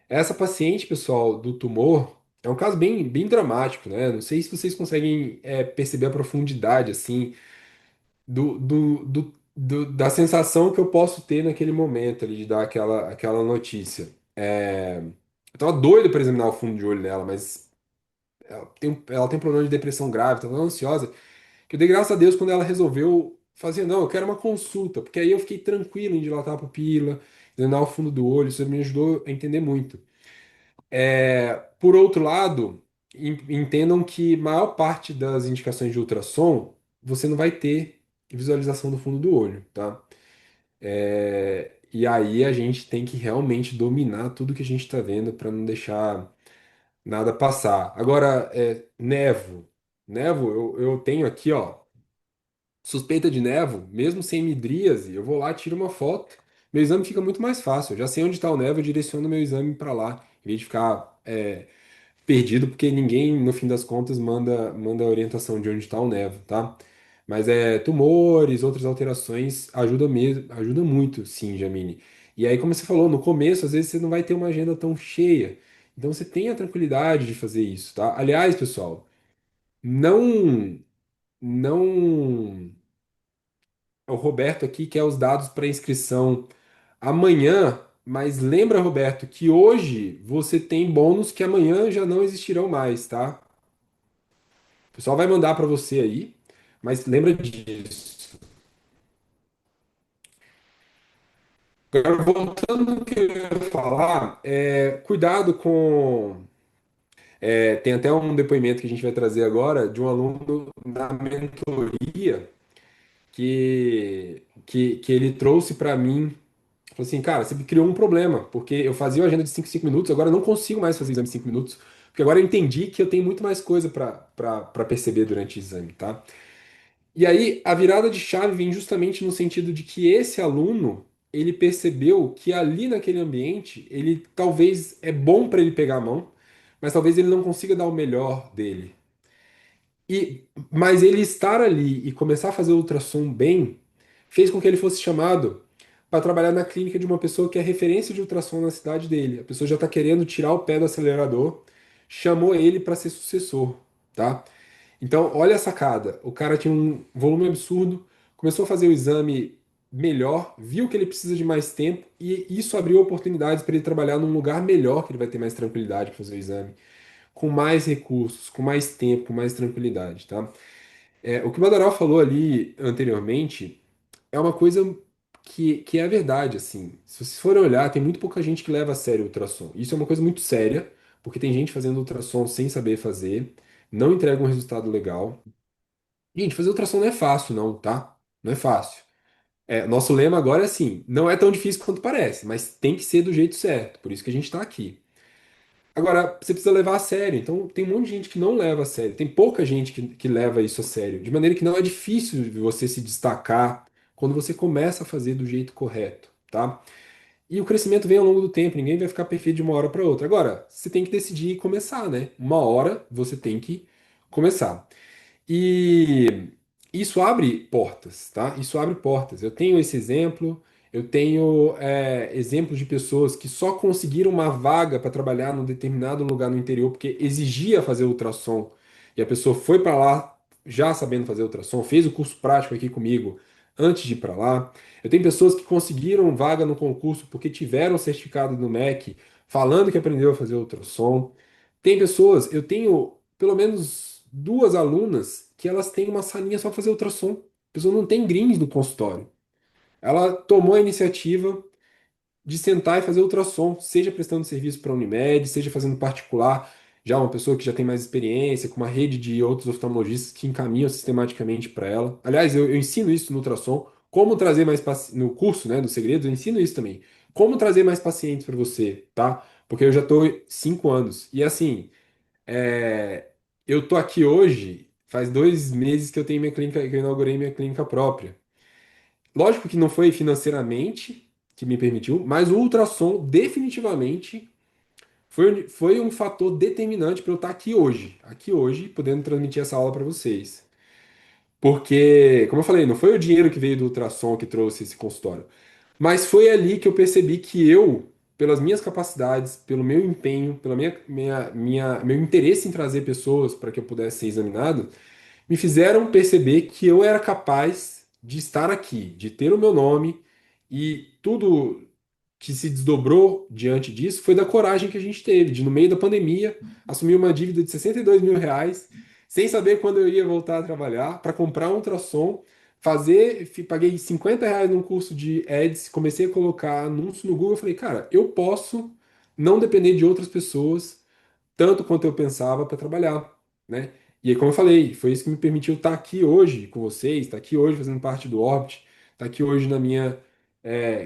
Essa paciente, pessoal, do tumor, é um caso bem dramático, né? Não sei se vocês conseguem perceber a profundidade, assim, da sensação que eu posso ter naquele momento ali de dar aquela notícia. Eu tava doido para examinar o fundo de olho dela, mas ela tem um problema de depressão grave, tava tão ansiosa, que eu dei graças a Deus quando ela resolveu fazer, não, eu quero uma consulta, porque aí eu fiquei tranquilo em dilatar a pupila, examinar o fundo do olho, isso me ajudou a entender muito. Por outro lado, entendam que maior parte das indicações de ultrassom você não vai ter visualização do fundo do olho, tá? E aí a gente tem que realmente dominar tudo que a gente está vendo para não deixar nada passar. Agora, nevo. Nevo, eu tenho aqui, ó, suspeita de nevo, mesmo sem midríase, eu vou lá, tiro uma foto, meu exame fica muito mais fácil. Eu já sei onde está o nevo, eu direciono meu exame para lá, em vez de ficar perdido, porque ninguém, no fim das contas, manda a orientação de onde está o nevo, tá? Mas tumores, outras alterações, ajuda mesmo, ajuda muito, sim, Jamine. E aí, como você falou, no começo, às vezes você não vai ter uma agenda tão cheia. Então você tem a tranquilidade de fazer isso, tá? Aliás, pessoal, não, não, o Roberto aqui quer os dados para inscrição amanhã, mas lembra, Roberto, que hoje você tem bônus que amanhã já não existirão mais, tá? O pessoal vai mandar para você aí, mas lembra disso. Agora, voltando no que eu ia falar, cuidado com. Tem até um depoimento que a gente vai trazer agora de um aluno da mentoria que ele trouxe para mim. Falou assim, cara, você me criou um problema, porque eu fazia uma agenda de 5 minutos, agora eu não consigo mais fazer exame de 5 minutos, porque agora eu entendi que eu tenho muito mais coisa para perceber durante o exame, tá? E aí, a virada de chave vem justamente no sentido de que esse aluno, ele percebeu que ali naquele ambiente, ele talvez é bom para ele pegar a mão, mas talvez ele não consiga dar o melhor dele. Mas ele estar ali e começar a fazer o ultrassom bem, fez com que ele fosse chamado para trabalhar na clínica de uma pessoa que é referência de ultrassom na cidade dele. A pessoa já está querendo tirar o pé do acelerador, chamou ele para ser sucessor, tá? Então, olha a sacada. O cara tinha um volume absurdo, começou a fazer o exame melhor, viu que ele precisa de mais tempo e isso abriu oportunidades para ele trabalhar num lugar melhor, que ele vai ter mais tranquilidade para fazer o exame, com mais recursos, com mais tempo, com mais tranquilidade, tá? O que o Badaró falou ali anteriormente é uma coisa que é a verdade, assim. Se vocês forem olhar, tem muito pouca gente que leva a sério o ultrassom. Isso é uma coisa muito séria, porque tem gente fazendo ultrassom sem saber fazer, não entrega um resultado legal. Gente, fazer ultrassom não é fácil, não, tá? Não é fácil. Nosso lema agora é assim: não é tão difícil quanto parece, mas tem que ser do jeito certo. Por isso que a gente está aqui. Agora, você precisa levar a sério. Então, tem um monte de gente que não leva a sério. Tem pouca gente que leva isso a sério. De maneira que não é difícil de você se destacar quando você começa a fazer do jeito correto, tá? E o crescimento vem ao longo do tempo. Ninguém vai ficar perfeito de uma hora para outra. Agora, você tem que decidir e começar, né? Uma hora você tem que começar. E isso abre portas, tá? Isso abre portas. Eu tenho esse exemplo, eu tenho exemplos de pessoas que só conseguiram uma vaga para trabalhar num determinado lugar no interior porque exigia fazer ultrassom. E a pessoa foi para lá já sabendo fazer ultrassom, fez o curso prático aqui comigo antes de ir para lá. Eu tenho pessoas que conseguiram vaga no concurso porque tiveram certificado do MEC falando que aprendeu a fazer ultrassom. Tem pessoas, eu tenho pelo menos duas alunas que elas têm uma salinha só para fazer ultrassom. A pessoa não tem greens no consultório. Ela tomou a iniciativa de sentar e fazer ultrassom, seja prestando serviço para a Unimed, seja fazendo particular, já uma pessoa que já tem mais experiência, com uma rede de outros oftalmologistas que encaminham sistematicamente para ela. Aliás, eu ensino isso no ultrassom, como trazer mais no curso, né, dos segredos, eu ensino isso também. Como trazer mais pacientes para você, tá? Porque eu já estou 5 anos. E assim, é, eu tô aqui hoje, faz 2 meses que eu tenho minha clínica, que eu inaugurei minha clínica própria. Lógico que não foi financeiramente que me permitiu, mas o ultrassom definitivamente foi um fator determinante para eu estar aqui hoje, podendo transmitir essa aula para vocês. Porque, como eu falei, não foi o dinheiro que veio do ultrassom que trouxe esse consultório, mas foi ali que eu percebi que eu, pelas minhas capacidades, pelo meu empenho, pela meu interesse em trazer pessoas para que eu pudesse ser examinado, me fizeram perceber que eu era capaz de estar aqui, de ter o meu nome e tudo que se desdobrou diante disso foi da coragem que a gente teve, de no meio da pandemia assumir uma dívida de R$ 62.000, sem saber quando eu ia voltar a trabalhar, para comprar um ultrassom, paguei R$ 50 num curso de Ads, comecei a colocar anúncio no Google, falei, cara, eu posso não depender de outras pessoas tanto quanto eu pensava para trabalhar, né? E aí, como eu falei, foi isso que me permitiu estar aqui hoje com vocês, estar aqui hoje fazendo parte do Orbit, estar aqui hoje na minha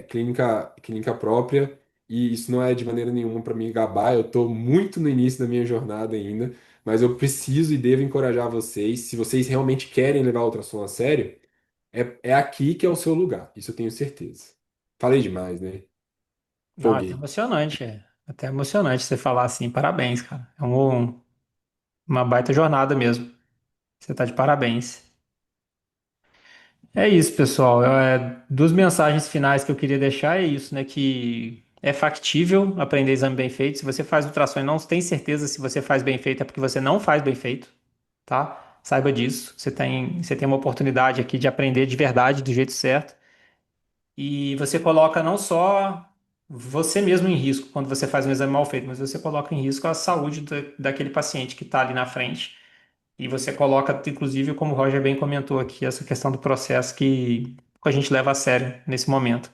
clínica própria. E isso não é de maneira nenhuma para me gabar, eu estou muito no início da minha jornada ainda, mas eu preciso e devo encorajar vocês, se vocês realmente querem levar o ultrassom a sério, é aqui que é o seu lugar, isso eu tenho certeza. Falei demais, né? Não, é até Folguei. emocionante, é. Até emocionante você falar assim, parabéns, cara. Uma baita jornada mesmo. Você tá de parabéns. É isso, pessoal. Duas mensagens finais que eu queria deixar é isso, né? Que é factível aprender exame bem feito. Se você faz ultrassom e não tem certeza se você faz bem feito, é porque você não faz bem feito, tá? Saiba disso. Você tem uma oportunidade aqui de aprender de verdade, do jeito certo. E você coloca não só você mesmo em risco quando você faz um exame mal feito, mas você coloca em risco a saúde daquele paciente que está ali na frente. E você coloca, inclusive, como o Roger bem comentou aqui, essa questão do processo que a gente leva a sério nesse momento.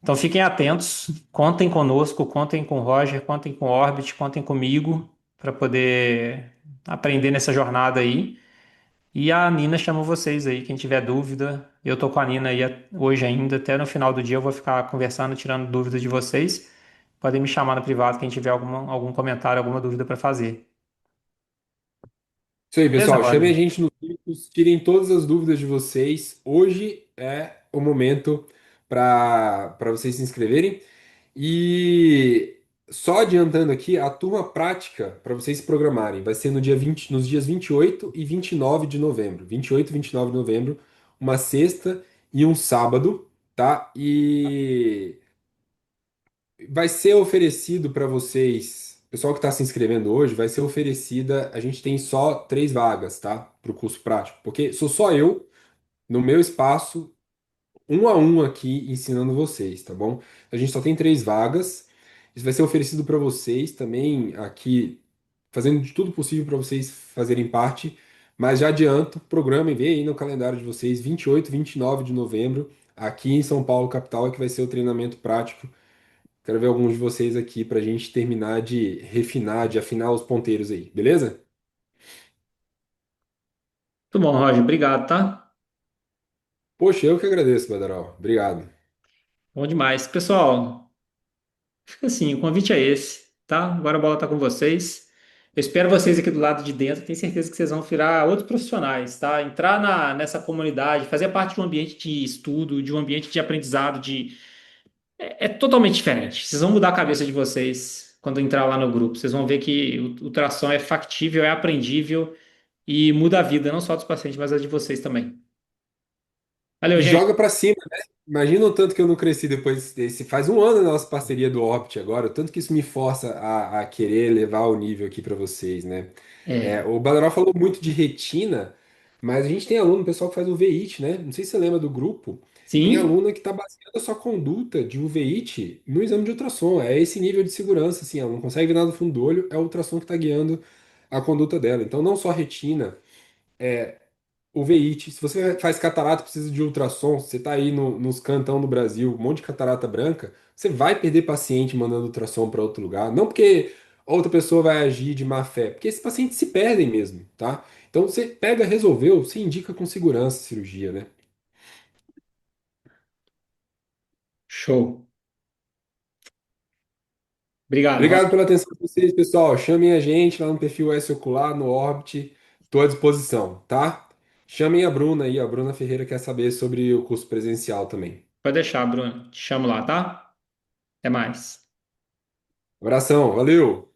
Então fiquem atentos, contem conosco, contem com o Roger, contem com o Orbit, contem comigo para poder aprender nessa jornada aí. E a Nina chama vocês aí, quem tiver dúvida. Eu tô com a Nina aí hoje ainda, até no final do dia eu vou ficar conversando, tirando dúvidas de vocês. Podem me chamar no privado quem tiver algum comentário, alguma dúvida para fazer. Isso aí, Beleza, pessoal. Chamem a Roger? gente nos grupos, tirem todas as dúvidas de vocês. Hoje é o momento para vocês se inscreverem. E só adiantando aqui, a turma prática, para vocês se programarem, vai ser no dia 20, nos dias 28 e 29 de novembro. 28 e 29 de novembro, uma sexta e um sábado, tá? E vai ser oferecido para vocês, pessoal que está se inscrevendo hoje, vai ser oferecida. A gente tem só 3 vagas, tá? Para o curso prático, porque sou só eu, no meu espaço, um a um aqui ensinando vocês, tá bom? A gente só tem 3 vagas. Isso vai ser oferecido para vocês também aqui, fazendo de tudo possível para vocês fazerem parte. Mas já adianto, programem, vê aí no calendário de vocês, 28, 29 de novembro, aqui em São Paulo, capital, é que vai ser o treinamento prático. Quero ver alguns de vocês aqui para a gente terminar de refinar, de afinar os ponteiros aí, beleza? Muito bom, Roger. Obrigado, tá? Poxa, eu que agradeço, Badaró. Obrigado. Bom demais. Pessoal, fica assim, o convite é esse, tá? Agora a bola tá com vocês. Eu espero vocês aqui do lado de dentro. Tenho certeza que vocês vão virar outros profissionais, tá? Entrar nessa comunidade, fazer parte de um ambiente de estudo, de um ambiente de aprendizado, é totalmente diferente. Vocês vão mudar a cabeça de vocês quando entrar lá no grupo. Vocês vão ver que o tração é factível, é aprendível e muda a vida, não só dos pacientes, mas a de vocês também. Valeu, E gente. joga pra cima, né? Imagina o tanto que eu não cresci depois desse. Faz um ano da nossa parceria do Opt agora, o tanto que isso me força a querer levar o nível aqui pra vocês, né? É. O Badaró falou muito de retina, mas a gente tem aluno, pessoal que faz o VIT, né? Não sei se você lembra do grupo. Tem Sim, aluna que está baseando a sua conduta de UVIT no exame de ultrassom. É esse nível de segurança, assim, ela não consegue ver nada do fundo do olho, é o ultrassom que está guiando a conduta dela. Então, não só retina. Uveíte, se você faz catarata, precisa de ultrassom, você está aí nos cantão do Brasil, um monte de catarata branca, você vai perder paciente mandando ultrassom para outro lugar. Não porque outra pessoa vai agir de má fé, porque esses pacientes se perdem mesmo, tá? Então você pega, resolveu, você indica com segurança a cirurgia, né? show. Obrigado, Obrigado Roger. pela atenção de vocês, pessoal. Chamem a gente lá no perfil S Ocular, no Orbit. Estou à disposição, tá? Chamem a Bruna aí, a Bruna Ferreira quer saber sobre o curso presencial também. Pode deixar, Bruno. Te chamo lá, tá? Até mais. Abração, valeu!